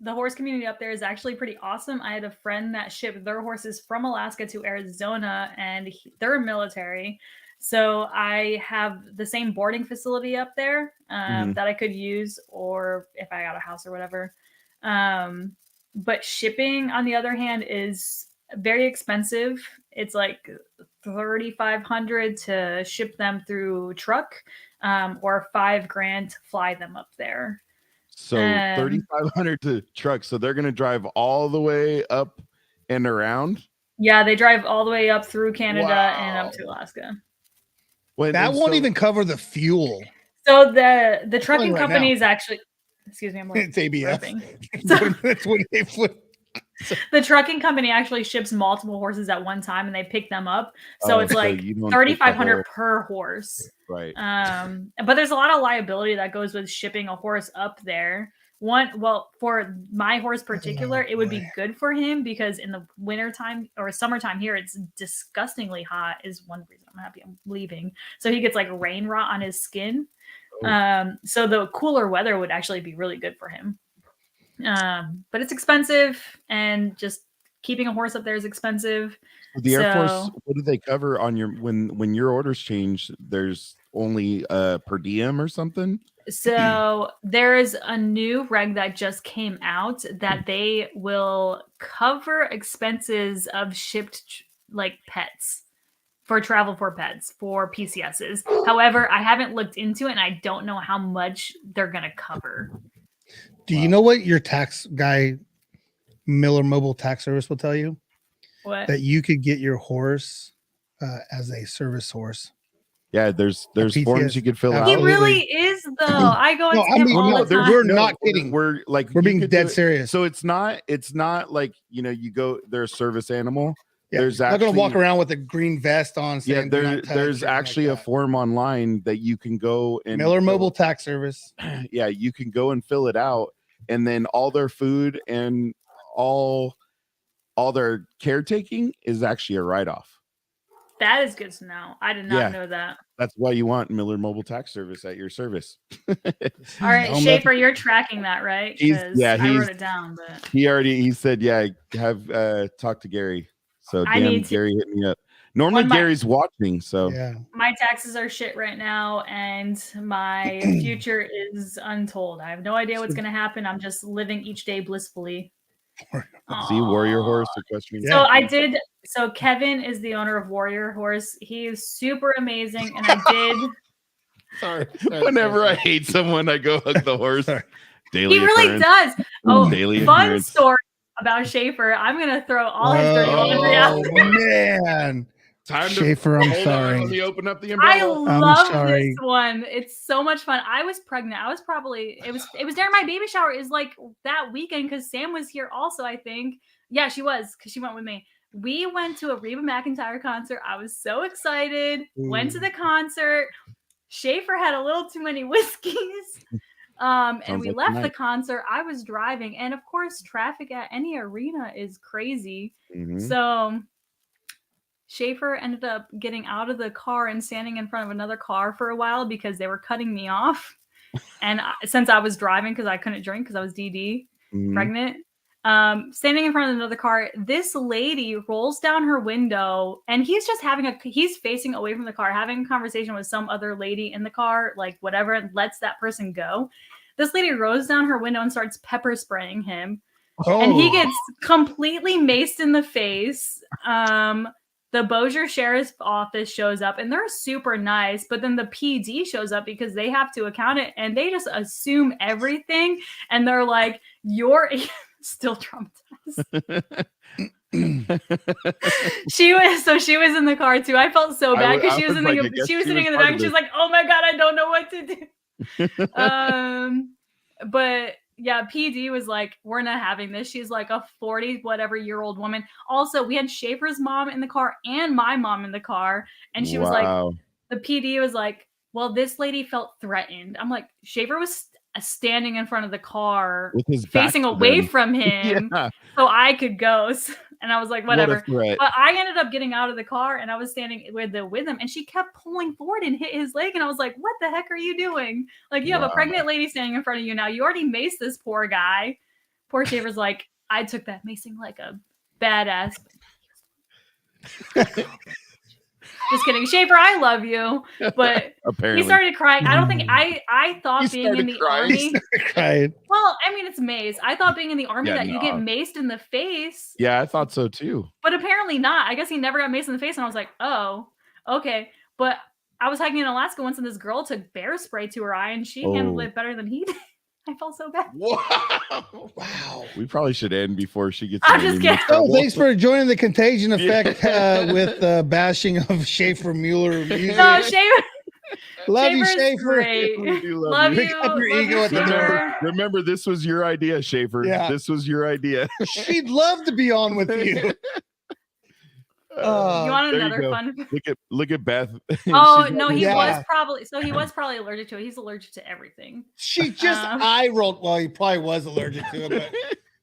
The horse community up there is actually pretty awesome. I had a friend that shipped their horses from Alaska to Arizona, and they're military. So I have the same boarding facility up there that I could use, or if I got a house or whatever. But shipping, on the other hand, is very expensive. It's like $3,500 to ship them through truck, or $5,000 to fly them up there. So 3,500 to truck. So they're gonna drive all the way up and around. Yeah, they drive all the way up through Canada and up to Alaska. That won't even cover the fuel. So the trucking company is actually, excuse me, I'm like, it's ABS. That's what they flip. The trucking company actually ships multiple horses at one time, and they pick them up. So it's like $3,500 per horse. Right. But there's a lot of liability that goes with shipping a horse up there. For my horse particular, it would be good for him because in the wintertime or summertime here, it's disgustingly hot. Is one reason I'm happy I'm leaving. So he gets like rain rot on his skin. So the cooler weather would actually be really good for him. But it's expensive, and just keeping a horse up there is expensive. The Air Force, what do they cover on your when your orders change? There's only per diem or something. So there is a new reg that just came out that they will cover expenses of shipped like pets for travel for pets for PCSs. However, I haven't looked into it, and I don't know how much they're gonna cover. Do you know what your tax guy, Mueller Mobile Tax Service, will tell you? What? That you could get your horse as a service horse. Yeah, there's forms you could fill out. He really is, though. I go into him all the time. We're not kidding. We're being dead serious. So it's not like, you go, they're a service animal. Yeah, there's not going to walk around with a green vest on. Yeah, there's actually a form online that you can go and Mueller Mobile Tax Service. Yeah, you can go and fill it out, and then all their food and all their caretaking is actually a write-off. That is good to know. I did not know that. That's why you want Mueller Mobile Tax Service at your service. All right, Schaefer, you're tracking that, right? I wrote it down, but he said, yeah, have talk to Gary. So Gary hit me up. Normally Gary's watching, so my taxes are shit right now, and my future is untold. I have no idea what's gonna happen. I'm just living each day blissfully. See, Warrior Horse equestrian. So I did. So Kevin is the owner of Warrior Horse. He is super amazing, and I did. Sorry. Whenever I hate someone, I go hug the horse. Daily he really does. Oh, daily fun appearance. Story about Schaefer. I'm gonna throw all his dirty laundry out. Man. Schaefer, I'm sorry. Let me open up the umbrella. I love this one. It's so much fun. I was pregnant. I was probably it was during my baby shower. It was like that weekend because Sam was here also, I think. Yeah, she was because she went with me. We went to a Reba McEntire concert. I was so excited. Went to the concert. Schaefer had a little too many whiskeys. And we left the concert. I was driving, and of course, traffic at any arena is crazy. So Schaefer ended up getting out of the car and standing in front of another car for a while because they were cutting me off. And since I was driving because I couldn't drink because I was DD pregnant, standing in front of another car, this lady rolls down her window and he's just he's facing away from the car, having a conversation with some other lady in the car, like whatever, and lets that person go. This lady rolls down her window and starts pepper spraying him. And he gets completely maced in the face. The Bossier Sheriff's Office shows up and they're super nice, but then the PD shows up because they have to account it and they just assume everything. And they're like, you're still traumatized. She was in the car too. I felt so bad because she was sitting in the back and she's like, oh my God, I don't know what to do. But yeah, PD was like, we're not having this. She's like a 40-whatever-year-old woman. Also, we had Schaefer's mom in the car and my mom in the car. And she was like, the PD was like, well, this lady felt threatened. I'm like, Schaefer was standing in front of the car, facing away from him so I could go. And I was like, whatever. But I ended up getting out of the car and I was standing with him and she kept pulling forward and hit his leg. And I was like, what the heck are you doing? Like, you have a pregnant lady standing in front of you now. You already maced this poor guy. Poor Schaefer's like, I took that macing like a badass. Just kidding. Schaefer, I love you. But he started crying. I don't think I thought being in the army. Well, I mean, it's mace. I thought being in the army you get maced in the face. Yeah, I thought so too. But apparently not. I guess he never got maced in the face. And I was like, oh, okay. But I was hiking in Alaska once and this girl took bear spray to her eye and she handled it better than he did. I felt so bad. Wow. We probably should end before she gets. I'm just kidding. Oh, thanks for joining the contagion effect with bashing of Schaefer Mueller music. No, Schaefer. Love you, Schaefer. Great. Love you. Remember, this was your idea, Schaefer. Yeah. This was your idea. She'd love to be on with you. You want another fun? Look at Beth. Oh no, he was probably allergic to it. He's allergic to everything. She just eye rolled. Well, he probably was allergic to it,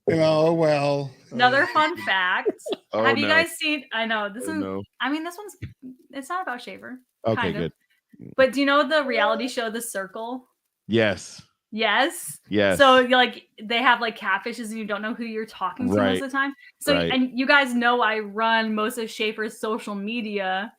but well. Another fun fact. Have you guys seen? I know this is. I mean, this one's. It's not about Schaefer. Okay, good. But do you know the reality show The Circle? Yes. So like they have like catfishes and you don't know who you're talking to most of the time. So and you guys know I run most of Schaefer's social media.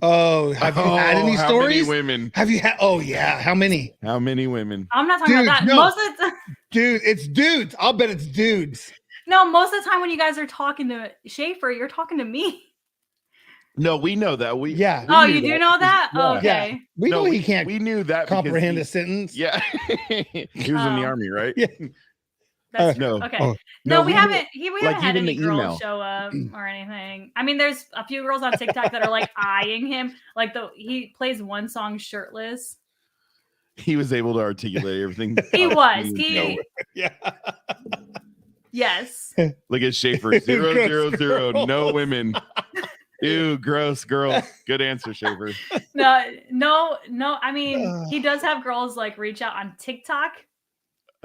Oh, have you had any stories? How many women? Have you had? Oh yeah, how many? How many women? I'm not talking about that. No. Most of the time, dude, it's dudes. I'll bet it's dudes. No, most of the time when you guys are talking to Schaefer, you're talking to me. No, we know that. You do know that? Yeah. Okay. Yeah. We know he can't. We knew that. Comprehend a sentence. Yeah. He was in the army, right? Yeah. That's no. Okay. No, we haven't. We haven't had any girls show up or anything. I mean, there's a few girls on TikTok that are like eyeing him. Like he plays one song shirtless. He was able to articulate everything. Yeah. Yes. Look at Schaefer. 000. No women. Ew, gross girls. Good answer, Schaefer. No. I mean, he does have girls like reach out on TikTok.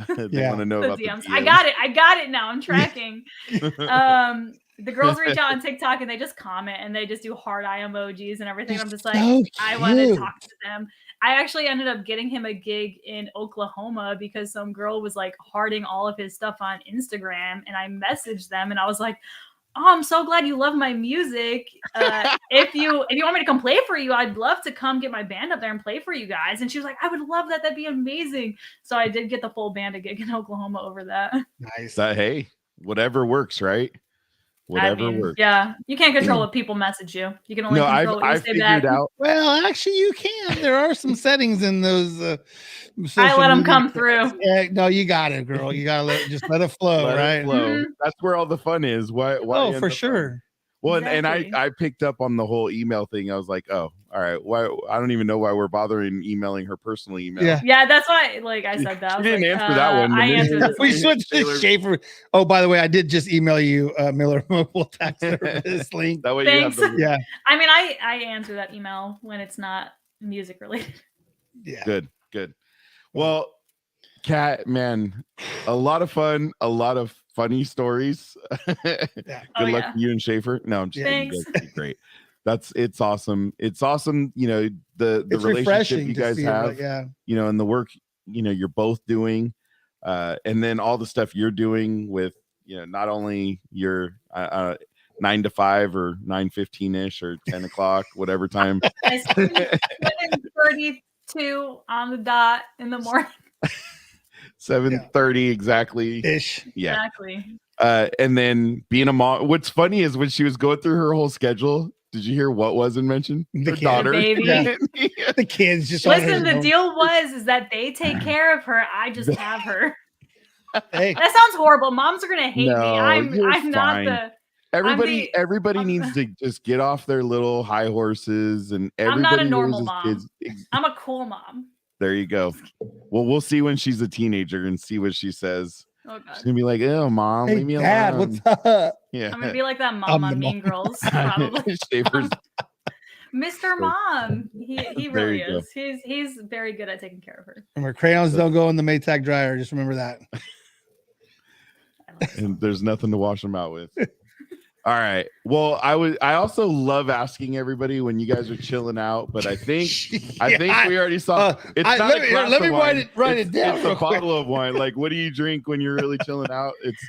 They want to know about DMs. the DMs. I got it now. I'm tracking. The girls reach out on TikTok and they just comment and they just do heart eye emojis and everything. I'm just like, I want to talk to them. I actually ended up getting him a gig in Oklahoma because some girl was like hearting all of his stuff on Instagram, and I messaged them and I was like, oh, I'm so glad you love my music. If you want me to come play for you, I'd love to come get my band up there and play for you guys. And she was like, I would love that. That'd be amazing. So I did get the full band a gig in Oklahoma over that. Nice. Hey, whatever works, right? Whatever works. Yeah, you can't control what people message you. You can only control what you say back. Well, actually, you can. There are some settings in those. I let them come through. No, you got it, girl. You gotta let it flow, right? Mm-hmm. That's where all the fun is. Why? Oh, for sure. Well, exactly. and I picked up on the whole email thing. I was like, oh, all right. Why? I don't even know why we're bothering emailing her personal email. Yeah, that's why. Like I said that. She didn't answer that one. I answered this. We switched to Schaefer. Oh, by the way, I did just email you Miller Mobile Tax Service link. That way, thanks. You have yeah. I mean, I answer that email when it's not music related. Yeah. Good. Well, Kat, man, a lot of fun, a lot of funny stories. Good luck to you and Schaefer. No, I'm just kidding. Great. It's awesome. It's awesome. You know, the relationship you guys have, like, you know, and the work you're both doing, and then all the stuff you're doing with, not only your 9 to 5 or 9:15 ish or 10 o'clock, whatever time. 7:32 on the dot in the morning. 7:30 exactly. Ish. Yeah. Exactly. And then being a mom. What's funny is when she was going through her whole schedule, did you hear what wasn't mentioned? The Her kid. daughter. The baby. Yeah. The kids just Listen, the deal is that they take care of her. I just have her. Hey, That sounds horrible. Moms are gonna hate me. No, I'm you're not fine. the. Everybody needs to just get off their little high horses, and I'm not a everybody normal raises mom. kids. I'm a cool mom. There you go. Well, we'll see when she's a teenager and see what she says. Oh She's God. gonna be like, "Oh, mom, hey, leave me Dad, alone." what's up? Yeah. I'm gonna be like that mom on Mean Girls, probably. Schaefer's. Mr. Mom. He There really you go. is. He's very good at taking care of her. Remember, crayons don't go in the Maytag dryer. Just remember that. And there's nothing to wash them out with. All right. Well, I also love asking everybody when you guys are chilling out, but I think we already saw it's not let a me, glass let me of write wine. it down. It's a real quick. bottle of wine. Like, what do you drink when you're really chilling out? It's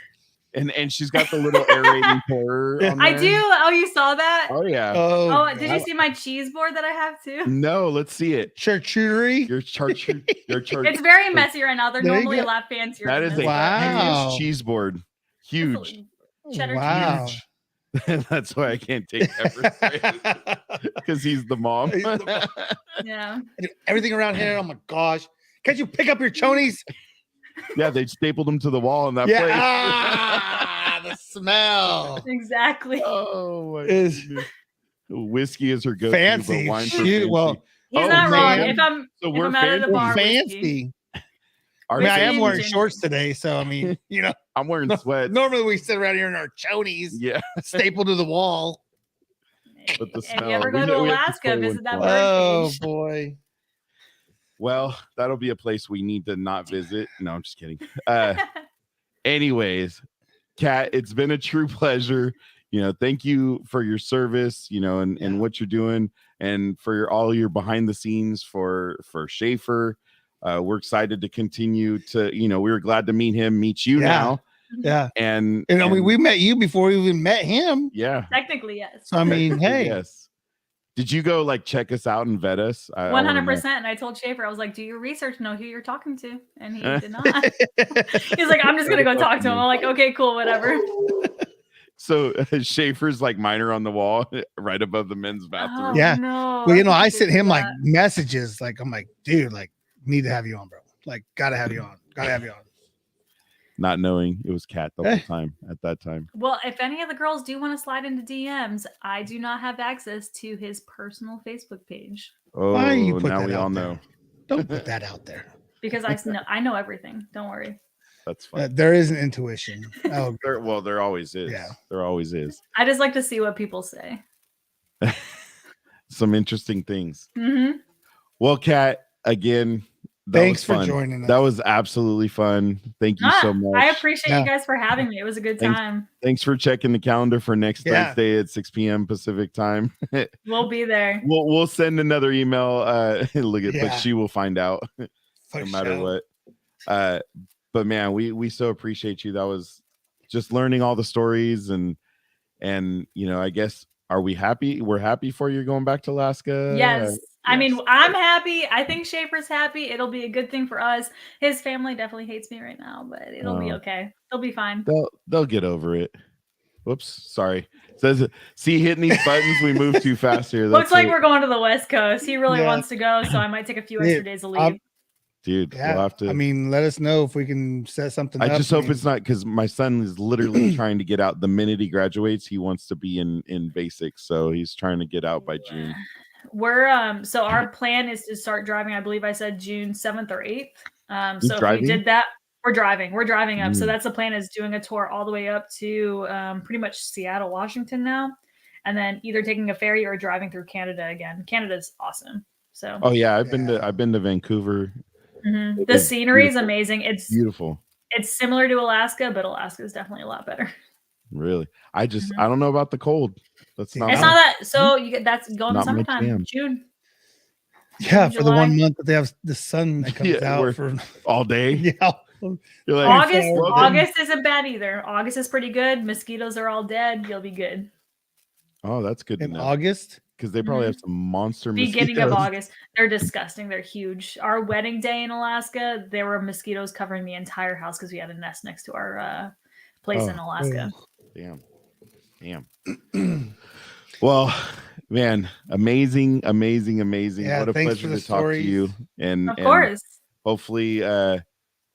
and she's got the little aerating pourer on I there. do. Oh, you saw that? Oh yeah. Oh, did you see my cheese board that I have too? No, let's see it. Charcuterie. Your charcuterie. It's very messy right now. They're There you normally a go. lot fancier. That than is this, a but Wow. huge cheese board. Huge. Cheddar Wow. cheese. That's why I can't take Everett because he's the mom. He's the Yeah. Everything around here. Oh my gosh! Can't you pick up your chonies? Yeah, they stapled him to the wall in that Yeah. place. Ah, the smell Exactly. Oh my is goodness. Whiskey is her go-to, fancy. but wine for Shoot, fancy. well, He's Oh, not wrong. man. If I'm So if we're I'm out of the bar, whiskey. fancy. Our I mean, I am Whiskey wearing and shorts ginger. today, so I mean, I'm wearing sweats. normally we sit around here in our chonies, Yeah, stapled to the wall. but the If smell. you ever We go to know we have to Alaska, play visit that once in a bird while. Oh cage. boy! Well, that'll be a place we need to not visit. No, I'm just kidding. Anyways, Kat, it's been a true pleasure. Thank you for your service, and what you're doing, and for all your behind the scenes for Schaefer. We're excited to continue to, we were glad to meet you Yeah. now. Yeah, And I mean, we met you before we even met him. yeah. Technically, yes. So I mean, hey, Yes. Did you go check us out and vet us? 100%. And I told Schaefer, I was like, do your research, know who you're talking to. And he did not. He's like, I'm just going to go talk to him. I'm like, okay, cool, whatever. So Schaefer's minor on the wall right above the men's bathroom. Oh, Yeah. no. well, I can't sent do him that. messages. I'm like, dude, need to have you on, bro. Gotta have you on. Gotta have you on. Not knowing it was Kat the whole time at that time. Well, if any of the girls do want to slide into DMs, I do not have access to his personal Facebook page Oh, Why you put now that we out all there? know. Don't put that out there. because I know everything. Don't worry. That's fine. There is an intuition. Oh, There always is. Yeah. There always is. I just like to see what people say. Some interesting things. Mm-hmm. Well, Kat, again, that thanks was for fun. joining us. That was absolutely fun. Thank you so much. I appreciate Yeah. you guys for having me. It was a good Thanks. time. Thanks for checking the calendar for next Yeah. Thursday at 6 p.m. Pacific time. We'll be there. We'll send another email. Look at, Yeah. but she will find out For no matter sure. what. But man, we so appreciate you. That was just learning all the stories and I guess are we happy? We're happy for you going back to Alaska. Yes. I mean, yes. I'm happy. I think Schaefer's happy. It'll be a good thing for us. His family definitely hates me right now, but it'll be Oh. okay. They'll be fine. They'll get over it. Whoops, sorry. Says see hitting these buttons, we move too fast here. Looks like it. we're going to the West Coast. He really Yeah. wants to go, so I might take a few Yeah, extra days to leave. Dude, Yeah. we'll have to. I mean, let us know if we can set something up. I just hope mean, it's not because my son is literally trying to get out the minute he graduates. He wants to be in basics, so he's trying to get out by June. We're so our plan is to start driving. I believe I said June 7th or 8th. So if driving? we did that, we're driving up. So Mm. that's the plan, is doing a tour all the way up to pretty much Seattle, Washington now, and then either taking a ferry or driving through Canada again. Canada's awesome. So Oh yeah, I've been to Vancouver. the It's scenery is beautiful. amazing. It's Beautiful, similar to Alaska, but Alaska is definitely a lot better. really. I don't know about the cold. That's not. It's my- not that. So you get that's going Not my summertime, jam. June. Yeah, June, for the 1 July. month that they have the sun that comes Yeah, out we're- for all day. yeah. You're like, August, welcome. August isn't bad either. August is pretty good. Mosquitoes are all dead. You'll be good. oh, that's good to In know. August. Because they probably have some monster Beginning of mosquitoes. August. They're disgusting. They're huge. Our wedding day in Alaska, there were mosquitoes covering the entire house because we had a nest next to our place in Alaska. Damn. Well, man, amazing. Yeah, What a thanks pleasure for the to talk to you. stories. And Of course. hopefully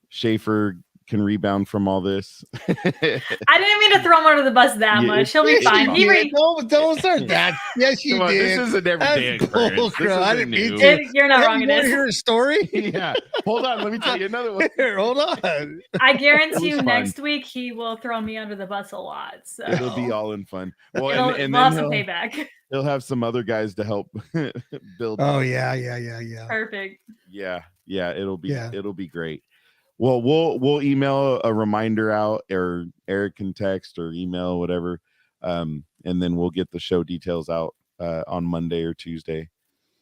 Schaefer can rebound from all this. I didn't mean to throw him under the bus that Yeah, much. He'll be Yes, fine. you did. Don't start that. Yes, you Come on, did. this is an everyday That's occurrence. This bullcrap. I isn't didn't mean new. to. You're not Hey, wrong. you It want to is. hear a story? Yeah. Hold on, let me tell you another one. Here, hold on. I It guarantee you was next week he will throw me under the bus a lot. So It'll be all in fun. Well, It'll- and we'll then have some payback. he'll have some other guys to help build. Oh yeah. Perfect. Yeah, it'll be great. Well, we'll email a reminder out, or Eric can text or email, whatever, and then we'll get the show details out on Monday or Tuesday.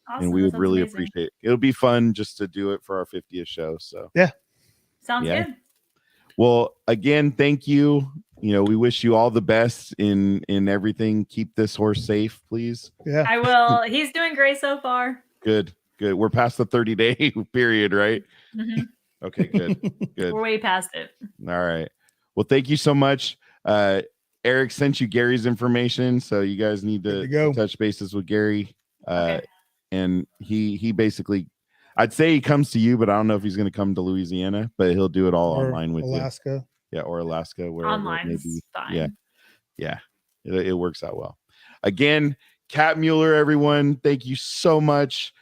Awesome. And we That would sounds really amazing. appreciate it. It'll be fun just to do it for our 50th show. So Sounds Yeah. good. well, again, thank you. We wish you all the best in everything. Keep this horse safe, please. Yeah. I will. He's doing great so far. Good. We're past the 30-day period, right? Mhm. Okay, good. We're way past it. All right. Well, thank you so much. Eric sent you Gary's information, so you guys need Good to to go. touch bases with Gary. Okay. And he basically, I'd say he comes to you, but I don't know if he's going to come to Louisiana, but he'll do it all Or online with Alaska. you. Yeah, or Alaska, wherever it may Online's be. fine. Yeah. It works out well. Again, Kat Mueller, everyone, thank you so much.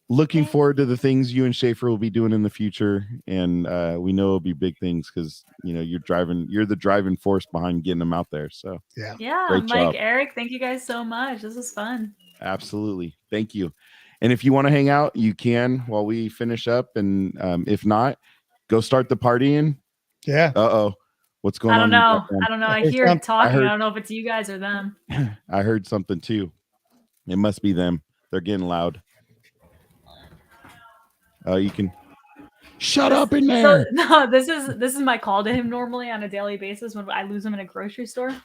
Looking forward to the things you and Schaefer will be doing in the future, and we know it'll be big things because you're the driving force behind getting them out there. So Yeah, Great Mike, job. Eric, thank you guys so much. This was fun. absolutely, thank you. And if you want to hang out, you can while we finish up, and if not, go start the partying. Yeah. What's going I on? don't in the know. background? I don't know. I There's hear some- talking. heard- I don't know if it's you guys or them. I heard something too. It must be them. They're getting loud. You can shut up in So there. no, this is my call to him normally on a daily basis when I lose him in a grocery store.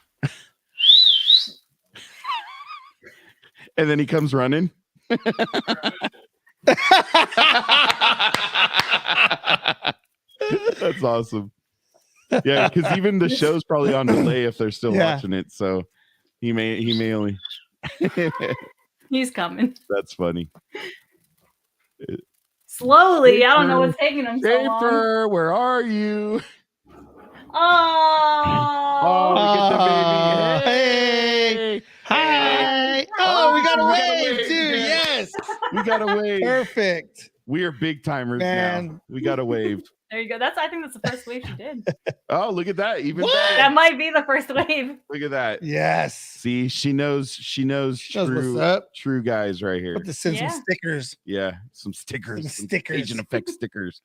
And then he comes running. That's awesome. Yeah, because even the show's probably on delay if they're still Yeah. watching it. So he may only. He's coming That's funny. slowly. I don't know what's taking him so long. Schaefer, where are you? Oh, we get the Oh, baby. Hey. Hi. Oh, we got a We got a wave wave, too. yeah. Yes. We got a wave. Perfect. We are big timers now. Man. We got a wave. there you go. I think that's the first wave she did. Oh, look at that. Even What? better. That might be the first wave. Look at that. Yes. See, she knows Knows true, what's up. true guys right here. Put this in Yeah. some stickers. Yeah, some stickers, Some stickers. Agent Effect stickers.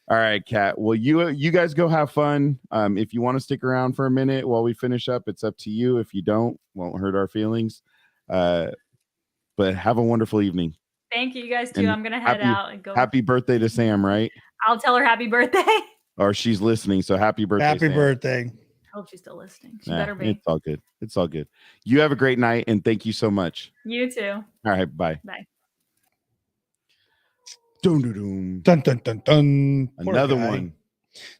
All right, Kat. Well, you guys go have fun. If you want to stick around for a minute while we finish up, it's up to you. If you don't, won't hurt our feelings. But have a wonderful evening. Thank you guys too. And I'm gonna head out and go. Happy birthday to Sam, right? I'll tell her happy birthday. Or she's listening, so happy birthday. Happy Sam. birthday. Hope she's still listening. She Nah, better be. It's all good. It's all good. You have a great night, and thank you so much. You too. All right, bye. Bye. Dun, dun, dun. Dun dun dun dun. Poor Another guy. one.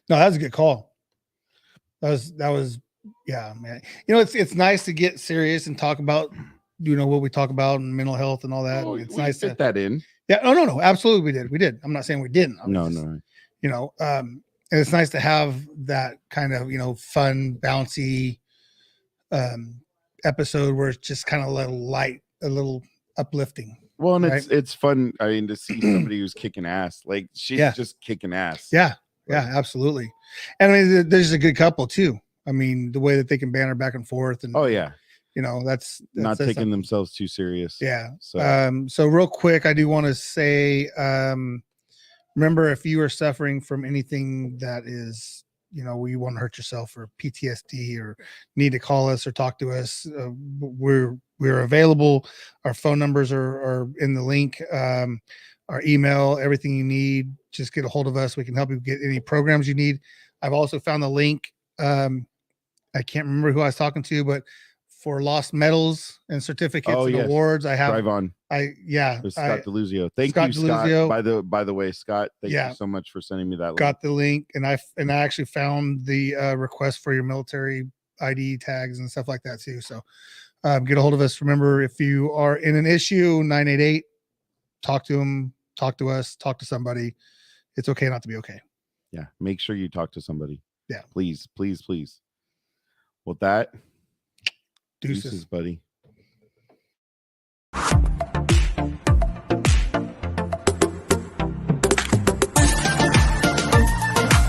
No, that was a good call. That was yeah, man. It's nice to get serious and talk about what we talk about and mental health and all that. Oh, It's we nice fit to that in. yeah. Oh no, absolutely we did. I'm not saying we didn't. I was No, just, no. and it's nice to have that kind of fun, bouncy episode where it's just kind of a little light, a little uplifting. Well, and Right. it's fun. I mean, to see somebody who's kicking ass. Like she's Yeah. just kicking ass. Yeah, absolutely. And I mean, there's a good couple too. I mean, the way that they can banter back and forth, and Oh yeah. that's Not taking something. themselves too serious. Yeah. So So real quick, I do want to say, remember, if you are suffering from anything that is you know, you want to hurt yourself or PTSD or need to call us or talk to us, we're available. Our phone numbers are in the link. Our email, everything you need, just get a hold of us. We can help you get any programs you need. I've also found the link. I can't remember who I was talking to, but for lost medals and certificates and awards, I have Drive On. With Scott Deluzio. Thank Scott you, Scott. Deluzio. By the way, Scott, thank you so much for sending me that link. Got the link, and I actually found the request for your military ID tags and stuff like that too. So get a hold of us. Remember, if you are in an issue, 988, talk to them, talk to us, talk to somebody. It's okay not to be okay. Yeah, make sure you talk to somebody. Yeah, please. With that, deuces, buddy.